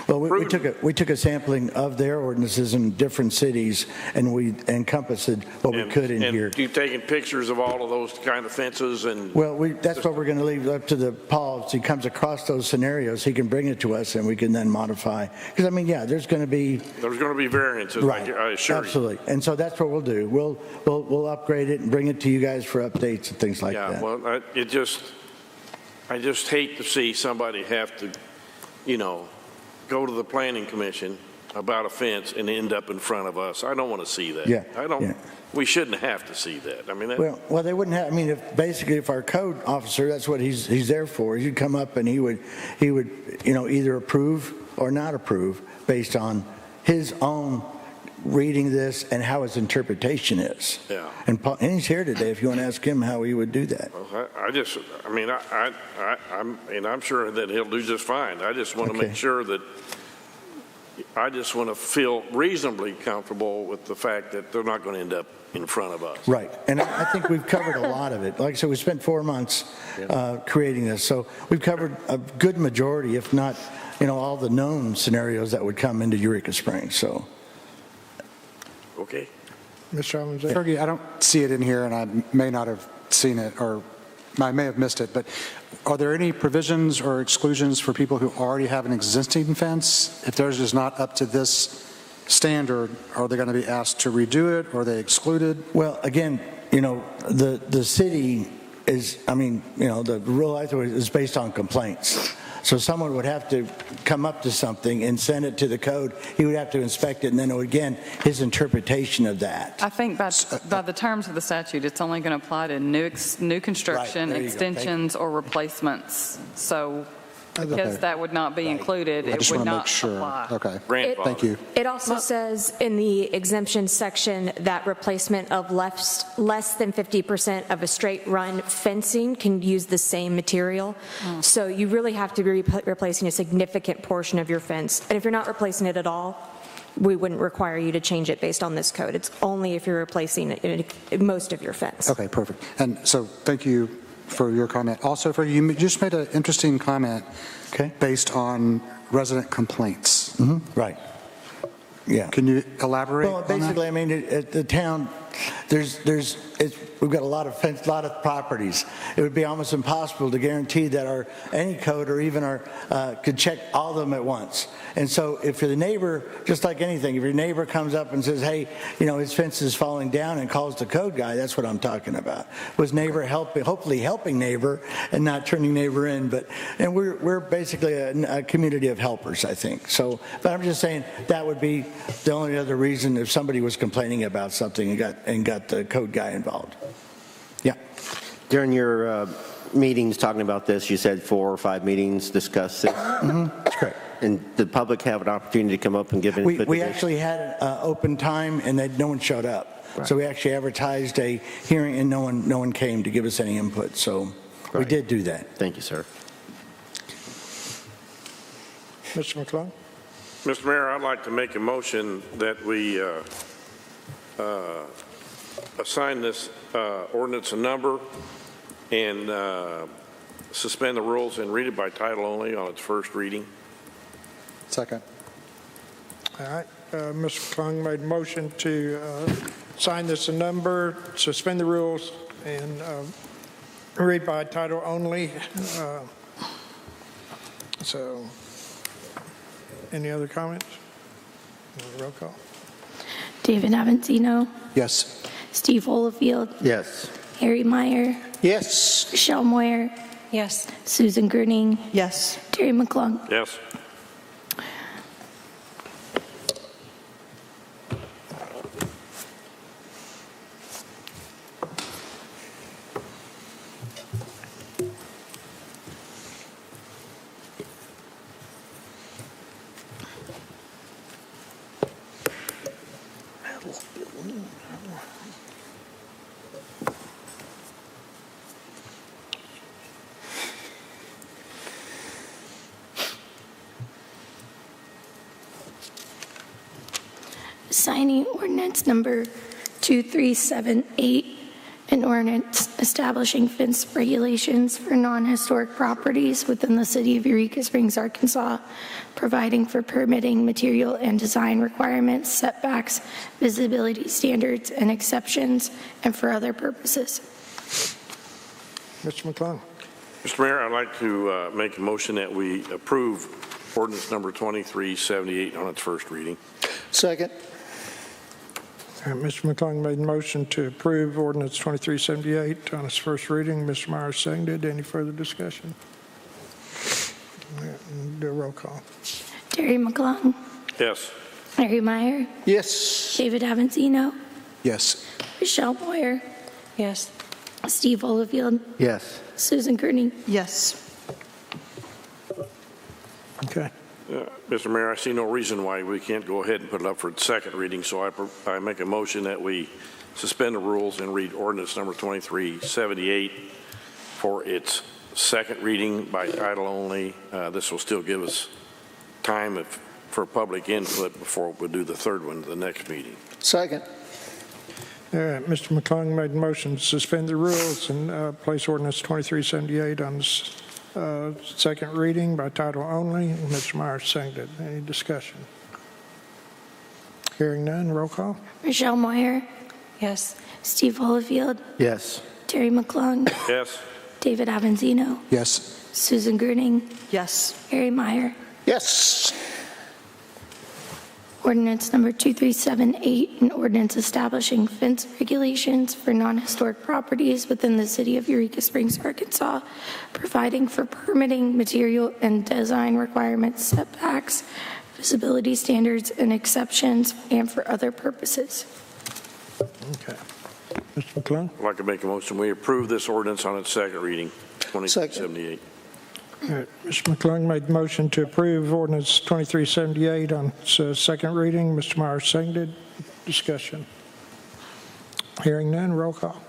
Well, we took a sampling of their ordinances in different cities, and we encompassed what we could in here. And you've taken pictures of all of those kind of fences, and well, that's what we're going to leave up to Paul. If he comes across those scenarios, he can bring it to us, and we can then modify. Because there's going to be variances, right? I assure you. Absolutely, and so that's what we'll do. We'll upgrade it and bring it to you guys for updates and things like that. Yeah, well, I just hate to see somebody have to, go to the Planning Commission about a fence and end up in front of us. I don't want to see that. Yeah. We shouldn't have to see that. I mean, well, they wouldn't have. I mean, if our code officer, that's what he's there for. He'd come up and he would, either approve or not approve based on his own reading this and how his interpretation is. Yeah. And he's here today. If you want to ask him how he would do that. Well, I'm sure that he'll do just fine. I just want to make sure that. I just want to feel reasonably comfortable with the fact that they're not going to end up in front of us. Right, and I think we've covered a lot of it. Like I said, we spent 4 months creating this, so we've covered a good majority, if not, all the known scenarios that would come into Eureka Springs. So, okay, Mr. Evans. Fergie, I don't see it in here, and I may not have seen it, or I may have missed it, but are there any provisions or exclusions for people who already have an existing fence? If theirs is not up to this standard, are they going to be asked to redo it, or are they excluded? Well, again, the city is, the rural authority is based on complaints. So someone would have to come up to something and send it to the code. He would have to inspect it, and then again, his interpretation of that. I think by the terms of the statute, it's only going to apply to new construction, Right, extensions, or replacements. So Because that would not be included, I it just would want to make not sure. apply. Okay. Grandfather. Thank you. It also says in the exemption section that replacement of less than 50% of a straight run fencing can use the same material. So you really have to be replacing a significant portion of your fence. And if you're not replacing it at all, we wouldn't require you to change it based on this code. It's only if you're replacing most of your fence. Okay, perfect. And so thank you for your comment. Also, you just made an interesting comment based on resident complaints. Right. Yeah. Can you elaborate Well, on that? basically, I mean, at the town, we've got a lot of properties. It would be almost impossible to guarantee that any code or even could check all of them at once. And so if you're the neighbor, just like anything, if your neighbor comes up and says, hey, his fence is falling down and calls the code guy, that's what I'm talking about. Was neighbor hopefully helping neighbor and not turning neighbor in. And we're basically a community of helpers, I think. But I'm just saying that would be the only other reason if somebody was complaining about something and got the code guy involved. Yeah. During your meetings talking about this, you said 4 or 5 meetings discussed this. That's correct. And did the public have an opportunity to come up and give input to We this? actually had an open time, and no one showed up. Right. So we actually advertised a hearing, and no one came to give us any input. So we did do that. Thank you, sir. Mr. McClung? Mr. Mayor, I'd like to make a motion that we assign this ordinance a number and suspend the rules and read it by title only on its first reading. Second. All right. Mr. McClung made a motion to sign this a number, suspend the rules, and read by title only. So, any other comments? Roll call. David Avanzino, Yes. Steve Holofield, Yes. Harry Meyer, Yes. Michelle Moyer, Yes. Susan Grunning, Yes. Terry McClung. Yes. Signing ordinance number 2378, an ordinance establishing fence regulations for non-historic properties within the city of Eureka Springs, Arkansas, providing for permitting, material and design requirements, setbacks, visibility standards and exceptions, and for other purposes. Mr. McClung? Mr. Mayor, I'd like to make a motion that we approve ordinance number 2378 on its first reading. Second. Mr. McClung made a motion to approve ordinance 2378 on its first reading. Mr. Myers seconded. Any further discussion? Do a roll call. Terry McClung, Yes. Harry Meyer, Yes. David Avanzino, Yes. Michelle Moyer, Yes. Steve Holofield, Yes. Susan Grunning. Yes. Okay. Mr. Mayor, I see no reason why we can't go ahead and put it up for its second reading, so I make a motion that we suspend the rules and read ordinance number 2378 for its second reading by title only. This will still give us time for public input before we do the third one at the next meeting. Second. All right, Mr. McClung made a motion to suspend the rules and place ordinance 2378 on its second reading by title only. Mr. Myers seconded. Any discussion? Hearing none, roll call. Michelle Moyer, Yes. Steve Holofield, Yes. Terry McClung, Yes. David Avanzino, Yes. Susan Grunning, Yes. Harry Meyer. Yes. Ordinance number 2378, an ordinance establishing fence regulations for non-historic properties within the city of Eureka Springs, Arkansas, providing for permitting, material and design requirements, setbacks, visibility standards and exceptions, and for other purposes. Okay. Mr. McClung? I'd like to make a motion we approve this ordinance on its second reading, 2378. All right, Mr. McClung made the motion to approve ordinance 2378 on its second reading. Mr. Myers seconded. Discussion. Hearing none, roll call.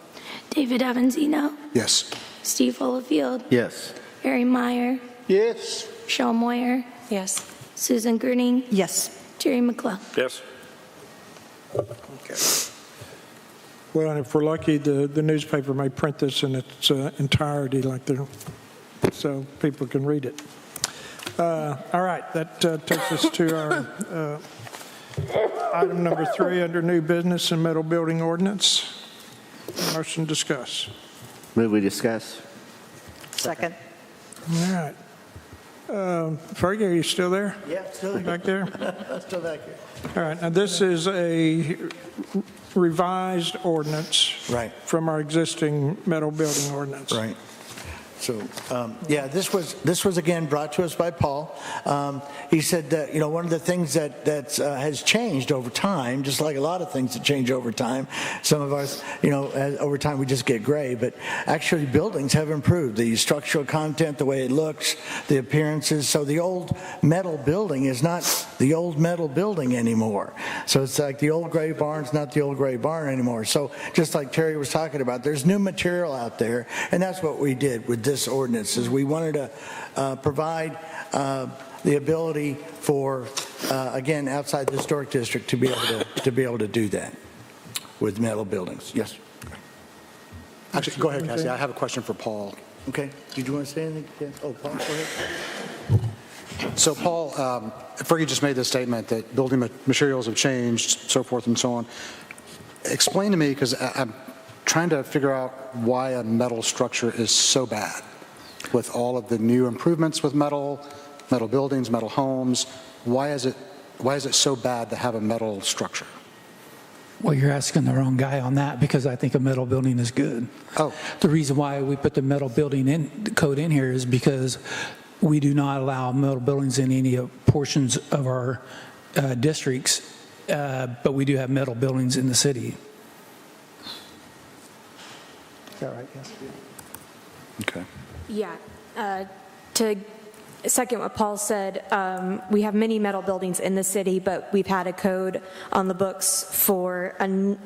David Avanzino, Yes. Steve Fullfield, Yes. Harry Meyer, Yes. Michelle Moyer, Yes. Susan Grunning, Yes. Terry McClung. Yes. Well, and if we're lucky, the newspaper may print this in its entirety, so people can read it. All right, that takes us to our item number 3 under new business and metal building ordinance. Motion to discuss. Move we discuss? Second. All right. Fergie, are you still there? Yeah, still Back there? Still back here. All right, now this is a revised ordinance from our existing metal building ordinance. Right. So, yeah, this was again brought to us by Paul. He said that, one of the things that has changed over time, just like a lot of things that change over time, some of us, over time we just get gray, but actually buildings have improved. The structural content, the way it looks, the appearances. So the old metal building is not the old metal building anymore. So it's like the old gray barn's not the old gray barn anymore. So just like Terry was talking about, there's new material out there, and that's what we did with this ordinance, is we wanted to provide the ability for, again, outside the historic district to be able to do that with metal buildings. Yes. Actually, go ahead, Cassie. I have a question for Paul. Okay. Did you want to say anything? Yeah. Oh, Paul, go ahead. So, Paul, Fergie just made the statement that building materials have changed, so forth and so on. Explain to me, because I'm trying to figure out why a metal structure is so bad with all of the new improvements with metal buildings, metal homes. Why is it so bad to have a metal structure? Well, you're asking the wrong guy on that, because I think a metal building is good. Oh. The reason why we put the metal building code in here is because we do not allow metal buildings in any portions of our districts, but we do have metal buildings in the city. Is that right? Yes. Okay. Yeah. To second what Paul said, we have many metal buildings in the city, but we've had a code on the books for a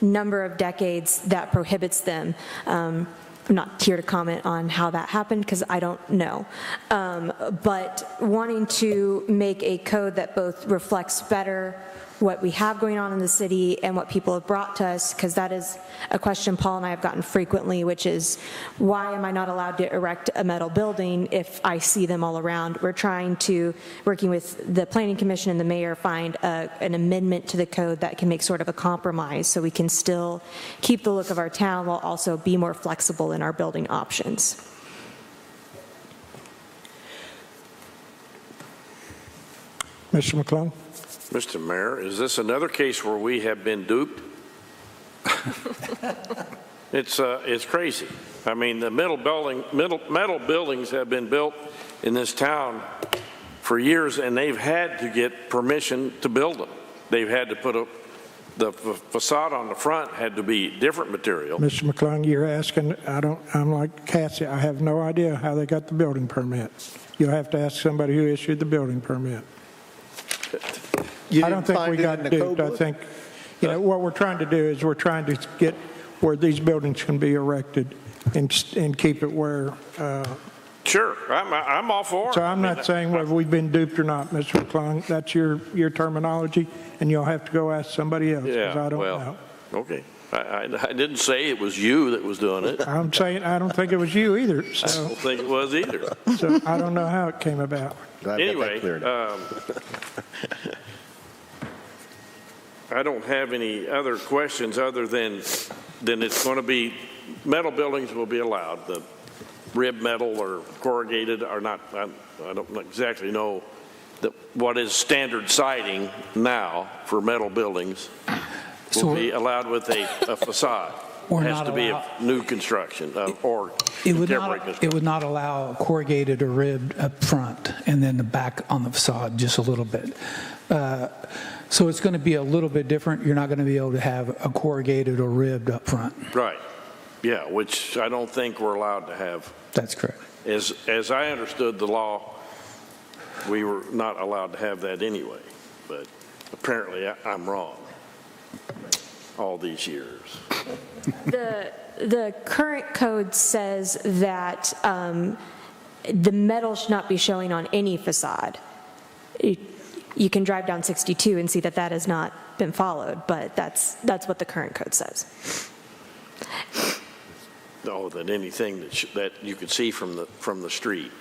number of decades that prohibits them. I'm not here to comment on how that happened because I don't know. But wanting to make a code that both reflects better what we have going on in the city and what people have brought to us, because that is a question Paul and I have gotten frequently, which is, why am I not allowed to erect a metal building if I see them all around? We're trying to, working with the Planning Commission and the mayor, find an amendment to the code that can make sort of a compromise so we can still keep the look of our town while also be more flexible in our building options. Mr. McClung? Mr. Mayor, is this another case where we have been duped? It's crazy. I mean, the metal buildings have been built in this town for years, and they've had to get permission to build them. They've had to put the facade on the front had to be different material. Mr. McClung, you're asking, I'm like Cassie, I have no idea how they got the building permit. You'll have to ask somebody who issued the building permit. I don't think we got duped. I think, what we're trying to do is we're trying to get where these buildings can be erected and keep it where. Sure, I'm all for it. So I'm not saying whether we've been duped or not, Mr. McClung. That's your terminology, and you'll have to go ask somebody else, because I don't know. Okay. I didn't say it was you that was doing it. I'm saying I don't think it was you either. So. I don't think it was either. So I don't know how it came about. Anyway, I don't have any other questions other than it's going to be, metal buildings will be allowed. The rib metal or corrugated are not, I don't exactly know what is standard siding now for metal buildings will be allowed with a facade. It has to be a new construction or contemporary construction. It would not allow corrugated or ribbed up front and then the back on the facade just a little bit. So it's going to be a little bit different. You're not going to be able to have a corrugated or ribbed up front. Right. Yeah, which I don't think we're allowed to have. That's correct. As I understood the law, we were not allowed to have that anyway, but apparently I'm wrong all these years. The current code says that the metal should not be showing on any facade. You can drive down 62 and see that that has not been followed, but that's what the current code says. Oh, that anything that you could see from the street.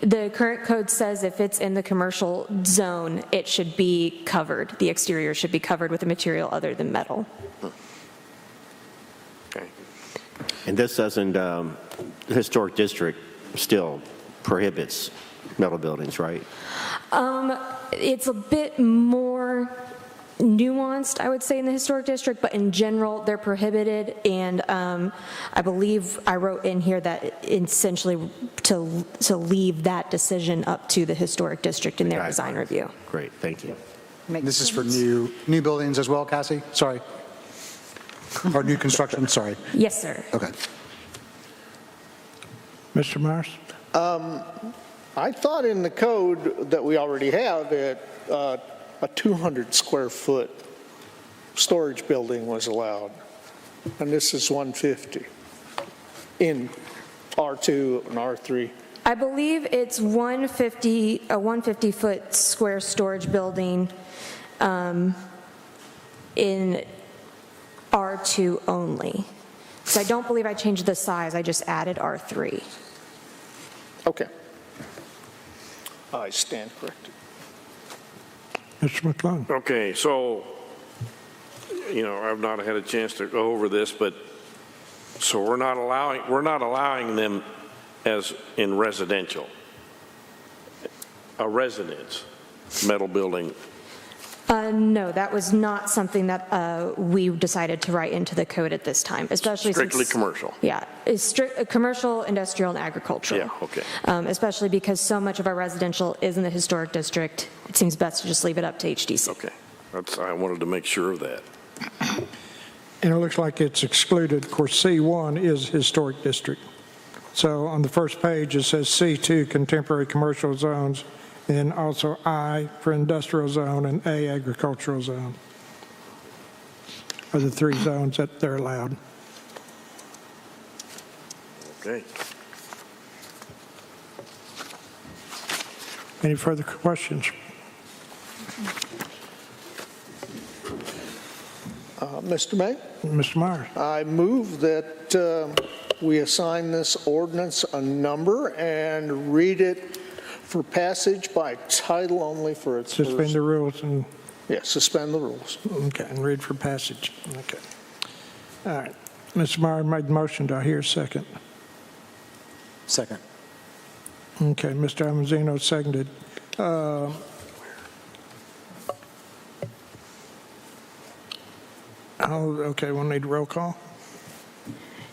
The current code says if it's in the commercial zone, it should be covered. The exterior should be covered with a material other than metal. Okay. And this doesn't, the historic district still prohibits metal buildings, right? It's a bit more nuanced, I would say, in the historic district, but in general, they're prohibited. And I believe I wrote in here that essentially to leave that decision up to the historic district in their design review. Great, thank you. This is for new buildings as well, Cassie? Sorry. Or new construction, sorry. Yes, sir. Okay. Mr. Myers? I thought in the code that we already have it, a 200 square foot storage building was allowed, and this is 150 in R2 and R3. I believe it's a 150-foot square storage building in R2 only. So I don't believe I changed the size, I just added R3. Okay. I stand corrected. Mr. McClung? Okay, so, I've not had a chance to go over this, but so we're not allowing them as in residential, a residence, metal building. No, that was not something that we decided to write into the code at this time, especially Strictly since, commercial. Yeah, it's commercial, industrial, and agricultural. Yeah, okay. Especially because so much of our residential is in the historic district, it seems best to just leave it up to HDC. Okay, I wanted to make sure of that. And it looks like it's excluded. Of course, C1 is historic district. So on the first page, it says C2, contemporary commercial zones, and also I for industrial zone and A, agricultural zone are the three zones that they're allowed. Okay. Any further questions? Mr. May? Mr. Myers? I move that we assign this ordinance a number and read it for passage by title only for its Suspend first. the rules and... Yeah, suspend the rules. Okay, and read for passage. Okay. All right. Mr. Myers made the motion. Do I hear a second? Second. Okay, Mr. Amazino seconded. Okay, we'll need a roll call.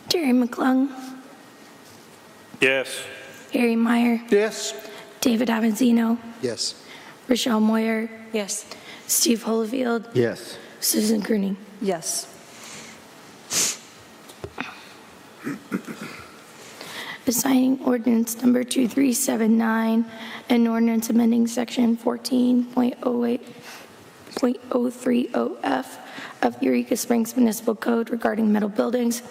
Jerry McClung, Yes. Harry Meyer, Yes. David Avanzino, Yes. Rochelle Moyer, Yes. Steve Holofield, Yes. Susan Gruning. Yes. Assigning ordinance number 2379, an ordinance amending section 14.030F of the Eureka Springs Municipal Code regarding metal buildings,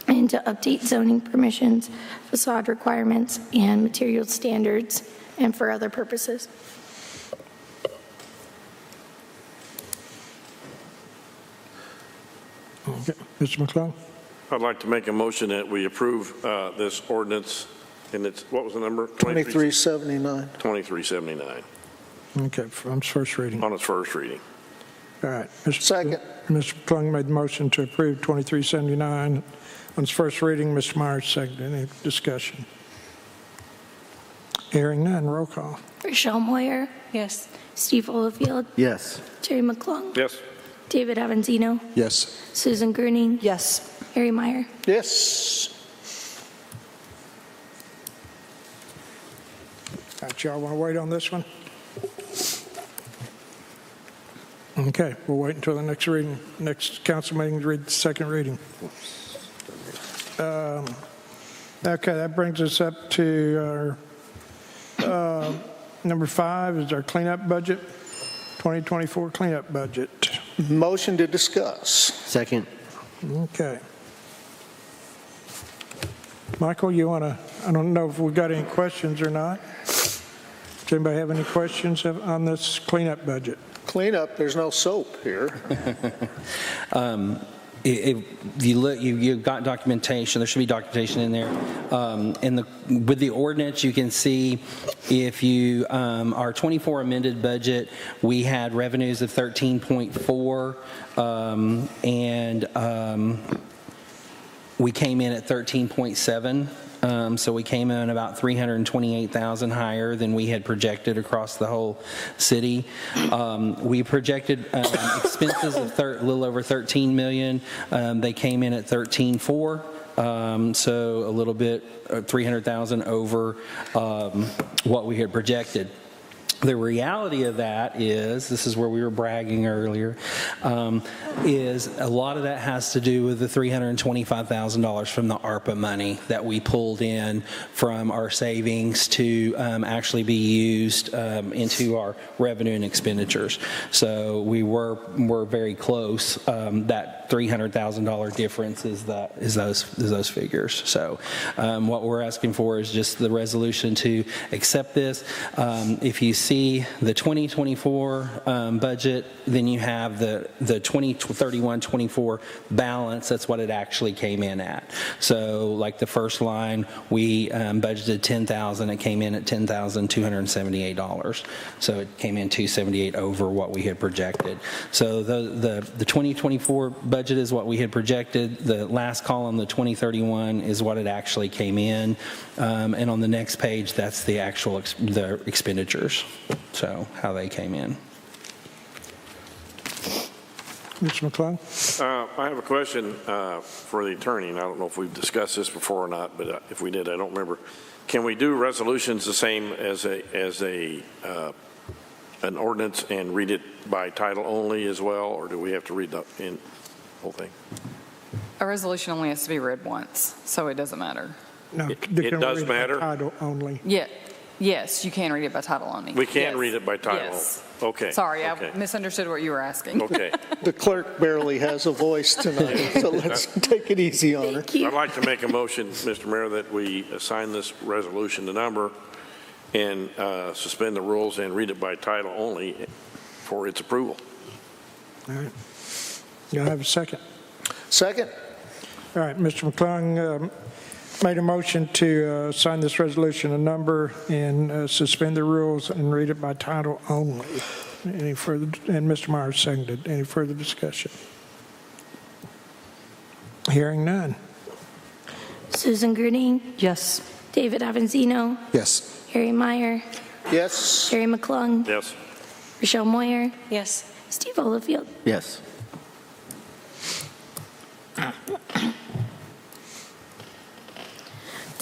and to update zoning permissions, facade requirements, and material standards, and for other purposes. Okay. Mr. McClung? I'd like to make a motion that we approve this ordinance, and it's, what was the number? 2379. 2379, Okay, on its first reading. on its first reading. All right. Second. Mr. McClung made the motion to approve 2379 on its first reading. Mr. Myers seconded. Any discussion? Hearing none, roll call. Rochelle Moyer, Yes. Steve Holofield, Yes. Jerry McClung, Yes. David Avanzino, Yes. Susan Gruning, Yes. Harry Meyer. Yes. All right, y'all want to wait on this one? Okay, we'll wait until the next reading, next council meeting to read the second reading. Okay, that brings us up to our number 5 is our cleanup budget, 2024 cleanup budget. Motion to discuss. Second. Okay. Michael, you want to, I don't know if we've got any questions or not. Does anybody have any questions on this cleanup budget? Cleanup, there's no soap here. If you look, you've got documentation, there should be documentation in there. With the ordinance, you can see if you, our 24 amended budget, we had revenues of 13.4, and we came in at 13.7. So we came in about 328,000 higher than we had projected across the whole city. We projected expenses of a little over 13 million. They came in at 13.4. So a little bit, 300,000 over what we had projected. The reality of that is, this is where we were bragging earlier, is a lot of that has to do with the $325,000 from the ARPA money that we pulled in from our savings to actually be used into our revenue and expenditures. So we're very close. That $300,000 difference is those figures. So what we're asking for is just the resolution to accept this. If you see the 2024 budget, then you have the 2031-24 balance. That's what it actually came in at. So like the first line, we budgeted $10,000. It came in at $10,278. So it came in $278 over what we had projected. So the 2024 budget is what we had projected. The last column, the 2031, is what it actually came in. And on the next page, that's the actual the expenditures. So how they came in. Mr. McClung? I have a question for the attorney, and I don't know if we've discussed this before or not, but if we did, I don't remember. Can we do resolutions the same as an ordinance and read it by title only as well, or do we have to read the whole thing? A resolution only has to be read once, so it doesn't matter. No, it does matter? Title only. Yeah. Yes, you can read it by title only. We can Yes. read it by title Yes. only. Okay. Sorry, okay. I misunderstood what you were asking. Okay. The clerk barely has a voice tonight, so let's take it easy on her. I'd like to make a motion, Mr. Mayor, that we assign this resolution to number and suspend the rules and read it by title only for its approval. All right. You'll have a second. Second. All right, Mr. McClung made a motion to sign this resolution a number and suspend the rules and read it by title only. Any further, and Mr. Myers seconded. Any further discussion? Hearing none. Susan Gruding? Yes. David Avanzino? Yes. Harry Meyer? Yes. Jerry McClung? Yes. Rochelle Moyer? Yes. Steve Olifield? Yes.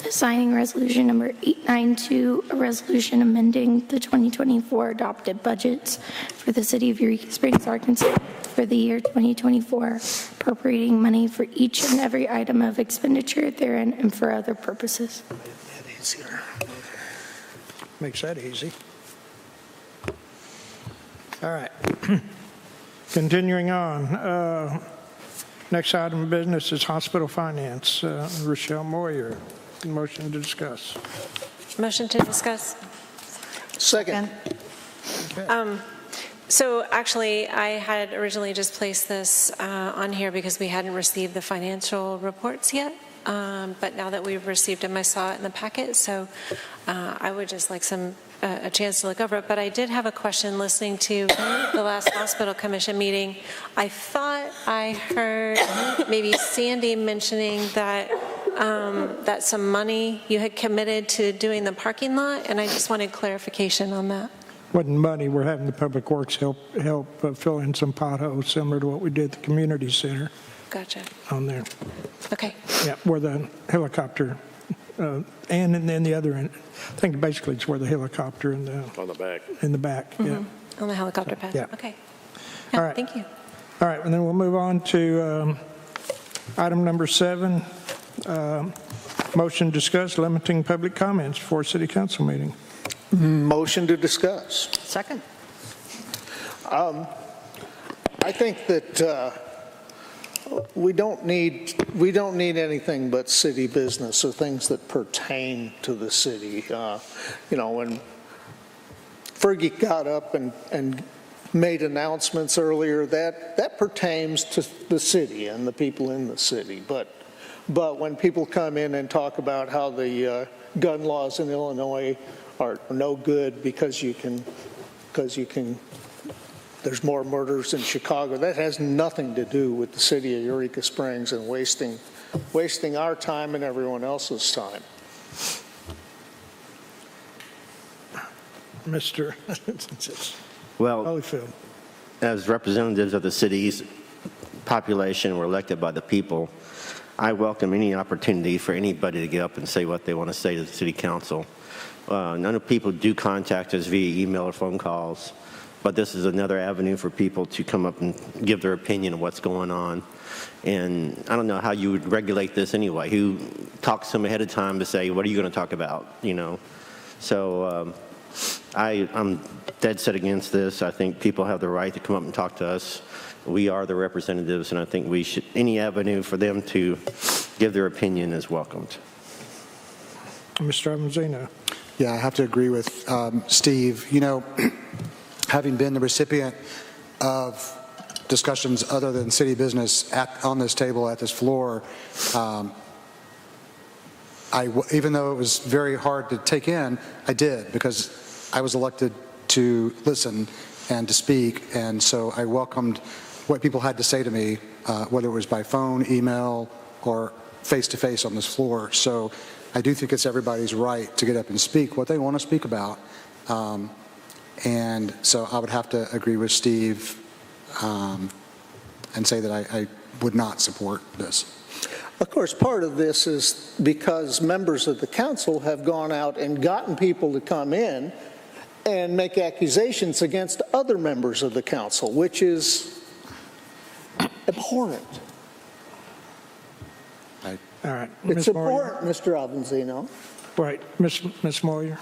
Signing resolution number 892, a resolution amending the 2024 adopted budgets for the city of Eureka Springs, Arkansas for the year 2024, appropriating money for each and every item of expenditure therein and for other purposes. Makes that easy. All right. Continuing on. Next item of business is hospital finance. Rochelle Moyer. Motion to discuss. Motion to discuss. Second. So actually, I had originally just placed this on here because we hadn't received the financial reports yet. But now that we've received them, I saw it in the packet. So I would just like a chance to look over it. But I did have a question listening to the last hospital commission meeting. I thought I heard maybe Sandy mentioning that that some money you had committed to doing the parking lot, and I just wanted clarification on that. Wasn't money. We're having the Public Works help fill in some potholes similar to what we did at the community center. Gotcha. On there. Okay. Yeah, where the helicopter and then the other end. I think basically it's where the helicopter and on the back. In the back. Yeah. On the helicopter pad. Yeah. Okay. All right. Thank you. All right, and then we'll move on to item number 7, Motion to discuss limiting public comments for city council meeting. Motion to discuss. Second. I think that we don't need anything but city business or things that pertain to the city. When Fergie got up and made announcements earlier, that pertains to the city and the people in the city. But when people come in and talk about how the gun laws in Illinois are no good because there's more murders in Chicago, that has nothing to do with the city of Eureka Springs and wasting our time and everyone else's time. Mr. Well, Holyfield. as representatives of the city's population, we're elected by the people. I welcome any opportunity for anybody to get up and say what they want to say to the city council. None of people do contact us via email or phone calls, but this is another avenue for people to come up and give their opinion of what's going on. And I don't know how you would regulate this anyway. Who talks to them ahead of time to say, what are you going to talk about, So I'm dead set against this. I think people have the right to come up and talk to us. We are the representatives, and I think any avenue for them to give their opinion is welcomed. Mr. Avanzino. Yeah, I have to agree with Steve. Having been the recipient of discussions other than city business on this table, at this floor, even though it was very hard to take in, I did, because I was elected to listen and to speak, and so I welcomed what people had to say to me, whether it was by phone, email, or face-to-face on this floor. So I do think it's everybody's right to get up and speak what they want to speak about. And so I would have to agree with Steve and say that I would not support this. Of course, part of this is because members of the council have gone out and gotten people to come in and make accusations against other members of the council, which is abhorrent. All right. It's abhorrent, Mr. Avanzino. Right. Ms. Moyer.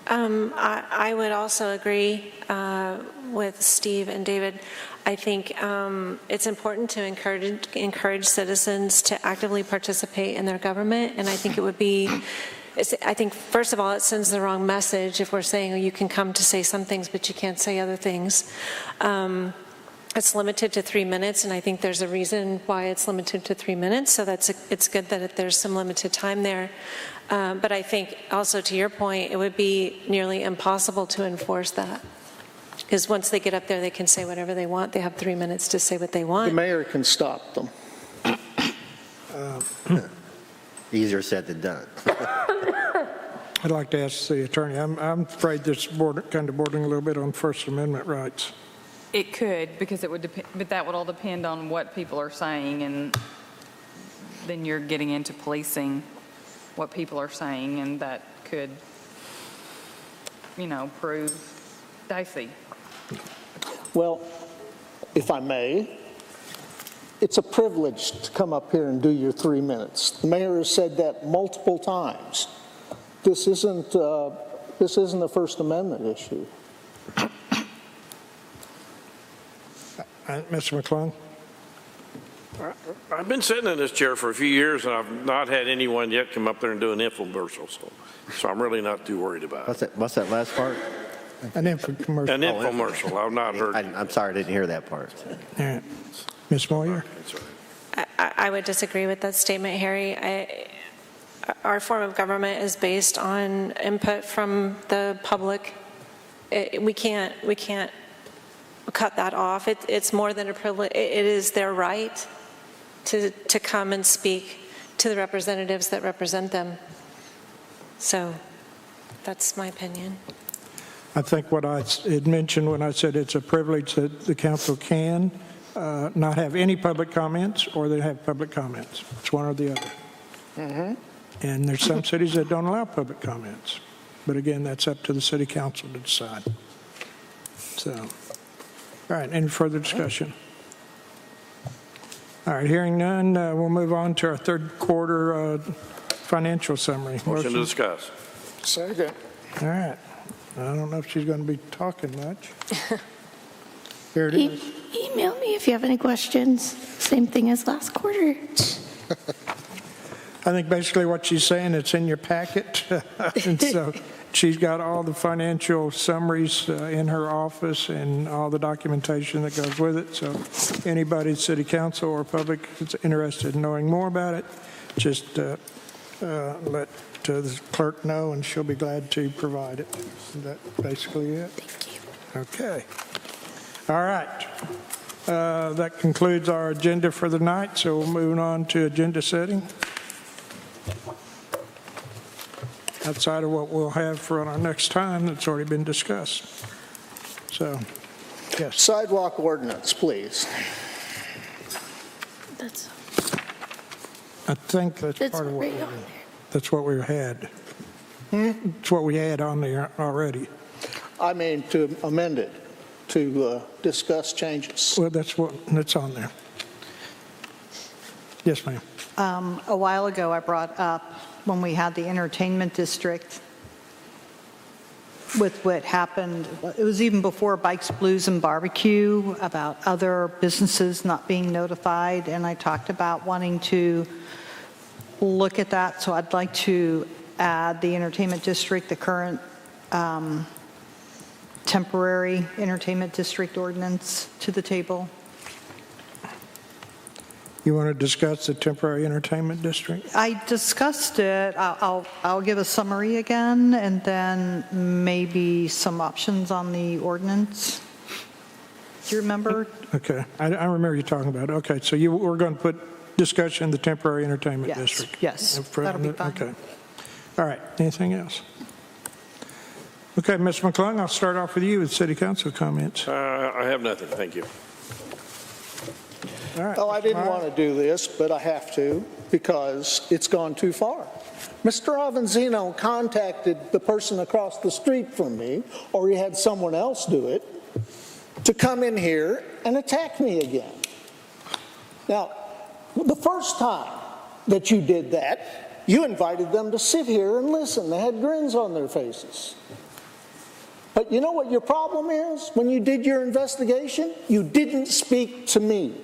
I would also agree with Steve and David. I think it's important to encourage citizens to actively participate in their government, and I think it would be, I think, first of all, it sends the wrong message if we're saying, oh, you can come to say some things, but you can't say other things. It's limited to 3 minutes, and I think there's a reason why it's limited to 3 minutes, so it's good that there's some limited time there. But I think also, to your point, it would be nearly impossible to enforce that. Because once they get up there, they can say whatever they want. They have 3 minutes to say what they want. The mayor can stop them. Easier said than done. I'd like to ask the attorney. I'm afraid this kind of bordering a little bit on First Amendment rights. It could, because it would depend, but that would all depend on what people are saying, and then you're getting into policing what people are saying, and that could, prove dicey. Well, if I may, it's a privilege to come up here and do your 3 minutes. The mayor has said that multiple times. This isn't a First Amendment issue. Mr. McClung? I've been sitting in this chair for a few years, and I've not had anyone yet come up there and do an infomercial, so I'm really not too worried about it. What's that last part? An infomercial. An infomercial. I've not heard. I'm sorry, I didn't hear that part. All right. Ms. Moyer? I would disagree with that statement, Harry. Our form of government is based on input from the public. We can't cut that off. It's more than a privilege. It is their right to come and speak to the representatives that represent them. So that's my opinion. I think what I had mentioned when I said it's a privilege that the council can not have any public comments, or they have public comments. It's one or the other. Mm-hmm. And there's some cities that don't allow public comments. But again, that's up to the city council to decide. So, all right, any further discussion? All right, hearing none, we'll move on to our third quarter financial summary. Motion to discuss. Second. All right. I don't know if she's going to be talking much. Here it is. Email me if you have any questions. Same thing as last quarter. I think basically what she's saying, it's in your packet. And so she's got all the financial summaries in her office and all the documentation that goes with it. So anybody, city council or public that's interested in knowing more about it, just let the clerk know and she'll be glad to provide it. Is that basically it? Thank you. Okay. All right. That concludes our agenda for the night. So we'll move on to agenda setting. Outside of what we'll have for our next time that's already been discussed. So, yes. Sidewalk ordinance, please. I think that's part of what that's what we had. It's what we had on there already. I mean, to amend it, to discuss changes. Well, that's on there. Yes, ma'am. A while ago, I brought up when we had the entertainment district with what happened, it was even before Bikes, Blues, and Barbecue, about other businesses not being notified, and I talked about wanting to look at that, so I'd like to add the entertainment district, the current temporary entertainment district ordinance to the table. You want to discuss the temporary entertainment district? I discussed it. I'll give a summary again, and then maybe some options on the ordinance. Do you remember? Okay. I remember you talking about it. Okay. So we're going to put discussion of the temporary entertainment district. Yes. That'll be fine. Okay. All right. Anything else? Okay, Ms. McClung, I'll start off with you with city council comments. I have nothing. Thank you. All right. Oh, I didn't want to do this, but I have to because it's gone too far. Mr. Avanzino contacted the person across the street from me, or he had someone else do it, to come in here and attack me again. Now, the first time that you did that, you invited them to sit here and listen. They had grins on their faces. But you know what your problem is? When you did your investigation, you didn't speak to me.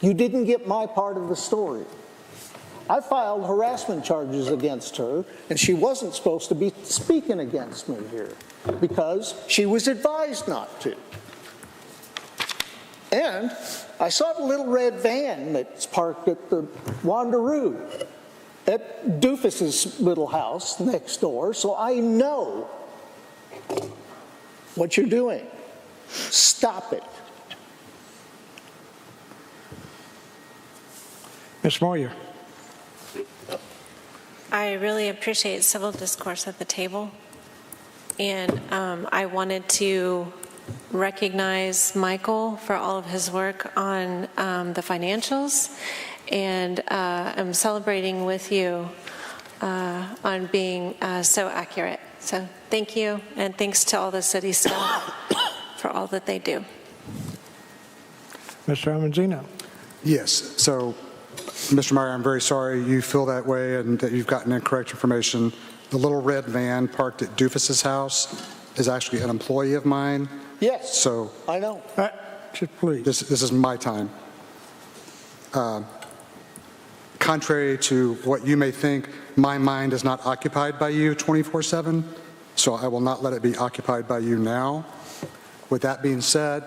You didn't get my part of the story. I filed harassment charges against her, and she wasn't supposed to be speaking against me here because she was advised not to. And I saw the little red van that's parked at the Wanderoo at Doofus's little house next door, so I know what you're doing. Stop it. Ms. Moyer. I really appreciate civil discourse at the table, and I wanted to recognize Michael for all of his work on the financials, and I'm celebrating with you on being so accurate. So thank you, and thanks to all the city staff for all that they do. Mr. Avanzino. Yes, so Mr. Meyer, I'm very sorry you feel that way and that you've gotten incorrect information. The little red van parked at Doofus's house is actually an employee of mine. Yes, so I know. Just please. This is my time. Contrary to what you may think, my mind is not occupied by you 24/7, so I will not let it be occupied by you now. With that being said,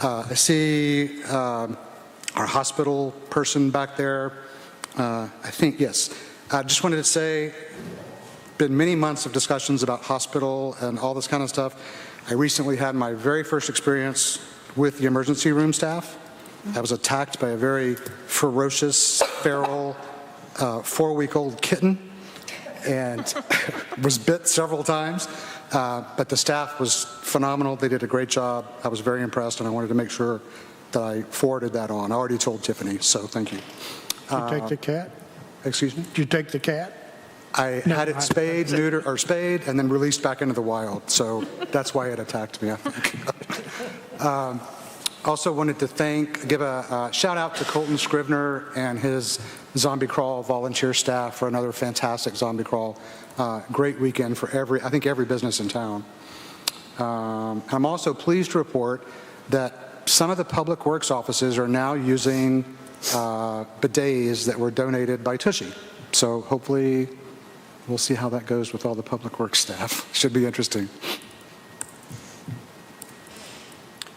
I see our hospital person back there. I think, yes. I just wanted to say, been many months of discussions about hospital and all this kind of stuff. I recently had my very first experience with the emergency room staff. I was attacked by a very ferocious, feral, 4-week-old kitten and was bit several times. But the staff was phenomenal. They did a great job. I was very impressed, and I wanted to make sure that I forwarded that on. I already told Tiffany, so thank you. Did you take the cat? Excuse me? Did you take the cat? I had it spayed, neutered, or spayed, and then released back into the wild. So that's why it attacked me, I think. Also wanted to give a shout out to Colton Scrivener and his Zombie Crawl volunteer staff for another fantastic Zombie Crawl. Great weekend for I think every business in town. I'm also pleased to report that some of the public works offices are now using bidets that were donated by Tushy. So hopefully we'll see how that goes with all the public works staff. Should be interesting.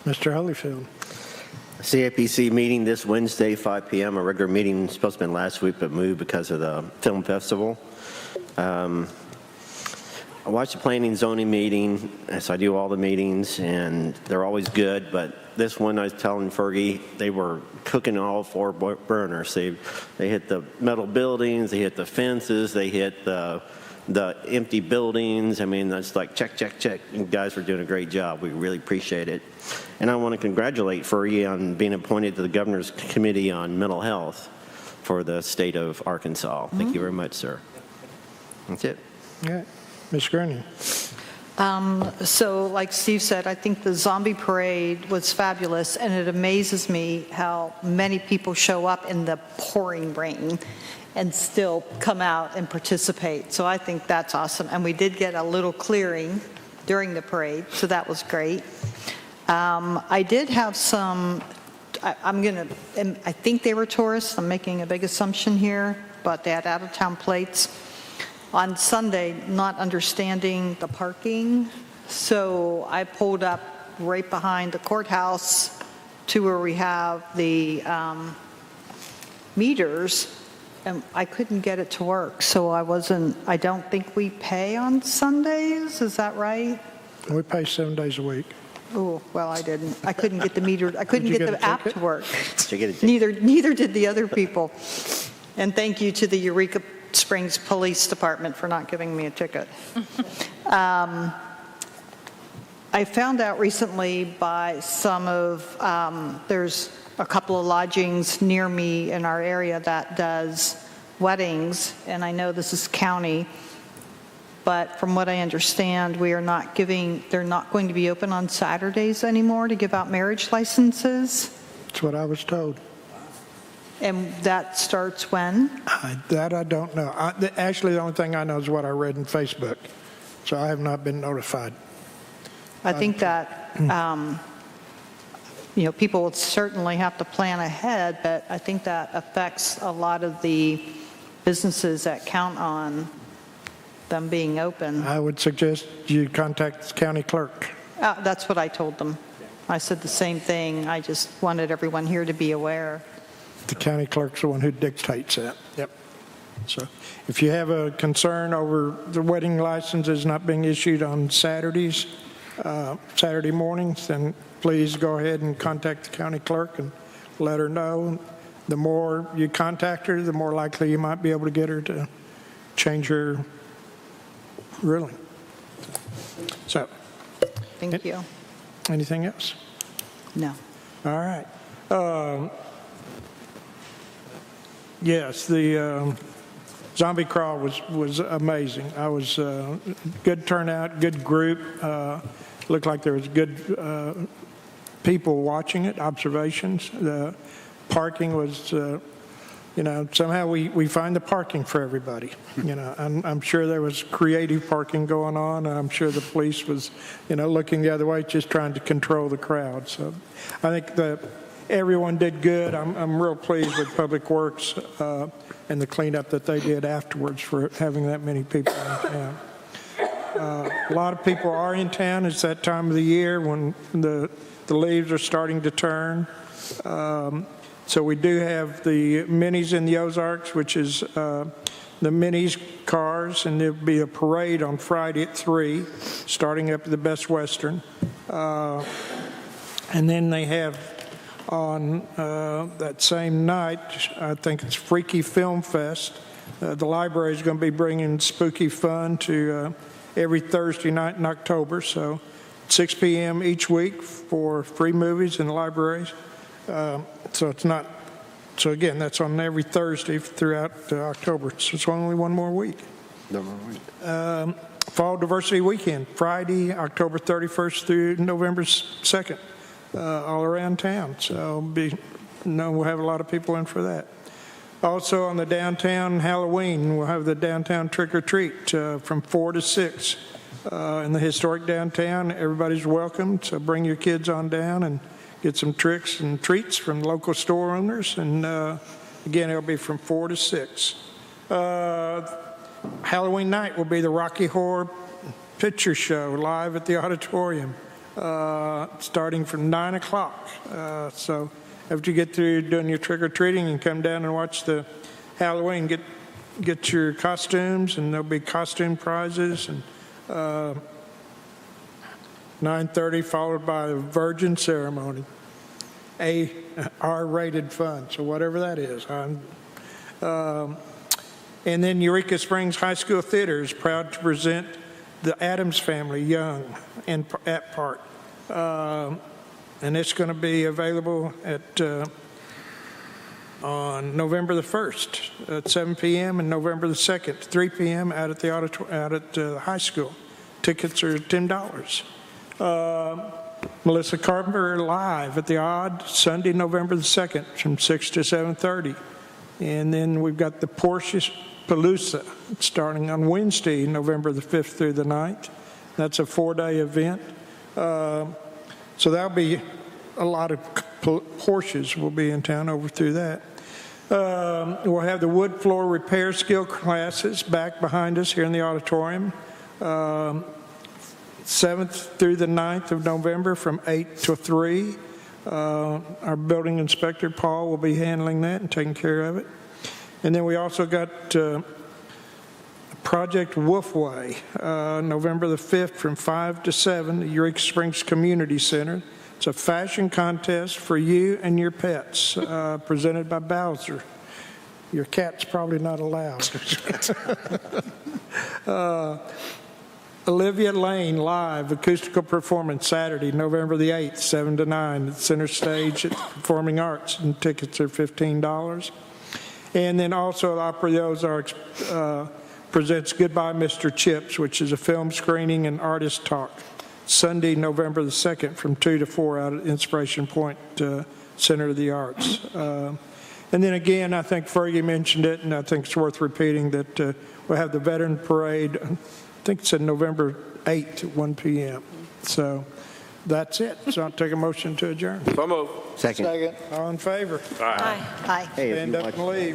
Mr. Holyfield. CAPC meeting this Wednesday, 5 p.m. A regular meeting supposed to have been last week, but moved because of the film festival. I watched the planning and zoning meeting, as I do all the meetings, and they're always good, but this one I was telling Fergie, they were cooking all 4 burners. They hit the metal buildings, they hit the fences, they hit the empty buildings. I mean, that's like check, check, check. You guys were doing a great job. We really appreciate it. And I want to congratulate Fergie on being appointed to the Governor's Committee on Mental Health for the state of Arkansas. Thank you very much, sir. That's it. Yeah. Ms. Grenion. So like Steve said, I think the zombie parade was fabulous, and it amazes me how many people show up in the pouring rain and still come out and participate. So I think that's awesome. And we did get a little clearing during the parade, so that was great. I did have some, I think they were tourists. I'm making a big assumption here, but they had out-of-town plates. On Sunday, not understanding the parking, so I pulled up right behind the courthouse to where we have the meters, and I couldn't get it to work, so I don't think we pay on Sundays, is that right? We pay 7 days a week. Oh, well, I didn't. I couldn't get the meter, I couldn't get the app to work. Did you get a ticket? Neither did the other people. And thank you to the Eureka Springs Police Department for not giving me a ticket. I found out recently by some of, there's a couple of lodgings near me in our area that does weddings, and I know this is county, but from what I understand, they're not going to be open on Saturdays anymore to give out marriage licenses. That's what I was told. And that starts when? That I don't know. Actually, the only thing I know is what I read in Facebook, so I have not been notified. I think that, people will certainly have to plan ahead, but I think that affects a lot of the businesses that count on them being open. I would suggest you contact the county clerk. That's what I told them. I said the same thing. I just wanted everyone here to be aware. The county clerk's the one who dictates that. Yep. So if you have a concern over the wedding licenses not being issued on Saturdays, Saturday mornings, then please go ahead and contact the county clerk and let her know. The more you contact her, the more likely you might be able to get her to change her ruling. So. Thank you. Anything else? No. All right. Yes, the zombie crawl was amazing. I was good turnout, good group. Looked like there was good people watching it, observations. The parking was, somehow we find the parking for everybody. I'm sure there was creative parking going on. I'm sure the police was, looking the other way, just trying to control the crowd. So I think everyone did good. I'm real pleased with Public Works and the cleanup that they did afterwards for having that many people in town. A lot of people are in town. It's that time of the year when the leaves are starting to turn. So we do have the Minis in the Ozarks, which is the Minis cars, and there'll be a parade on Friday at 3, starting up at the Best Western. And then they have on that same night, I think it's Freaky Film Fest. The library is going to be bringing Spooky Fun to every Thursday night in October, so 6 p.m. each week for free movies in the libraries. So again, that's on every Thursday throughout October. So it's only one more week. Fall Diversity Weekend, Friday, October 31st through November 2nd. all around town. So we'll have a lot of people in for that. Also on the downtown Halloween, we'll have the downtown trick or treat from 4 to 6 in the historic downtown. Everybody's welcome, so bring your kids on down and get some tricks and treats from local store owners. And again, it'll be from 4 to 6. Halloween night will be the Rocky Horror Picture Show live at the auditorium, starting from 9 o'clock. So after you get through doing your trick-or-treating, and come down and watch the Halloween, get your costumes, and there'll be costume prizes. And 9:30 followed by a virgin ceremony, R-rated fun, so whatever that is. And then Eureka Springs High School Theater is proud to present The Addams Family Young at Park. And it's going to be available on November the 1st at 7 p.m. and November the 2nd, 3 p.m. out at the high school. Tickets are $10. Melissa Carpenter live at the Odd, Sunday, November the 2nd from 6 to 7:30. And then we've got the Porsche Palooza starting on Wednesday, November the 5th through the 9th. That's a 4-day event. So that'll be a lot of Porsches will be in town over through that. We'll have the wood floor repair skill classes back behind us here in the auditorium. 7th through the 9th of November from 8 to 3. Our building inspector, Paul, will be handling that and taking care of it. And then we also got Project Wolfway, November the 5th from 5 to 7 at Eureka Springs Community Center. It's a fashion contest for you and your pets, presented by Bowser. Your cat's probably not allowed. Olivia Lane live acoustical performance Saturday, November the 8th, 7 to 9 at Center Stage at Performing Arts, and tickets are $15. And then also Opera the Ozarks presents Goodbye Mr. Chips, which is a film screening and artist talk, Sunday, November the 2nd from 2 to 4 out at Inspiration Point Center of the Arts. And then again, I think Fergie mentioned it, and I think it's worth repeating that we'll have the Veteran Parade, I think it's November 8th at 1 p.m. So that's it. So I'll take a motion to adjourn. So moved. Second. Second. All in favor? Aye. Aye. Hey, if Stand you up watch- and leave.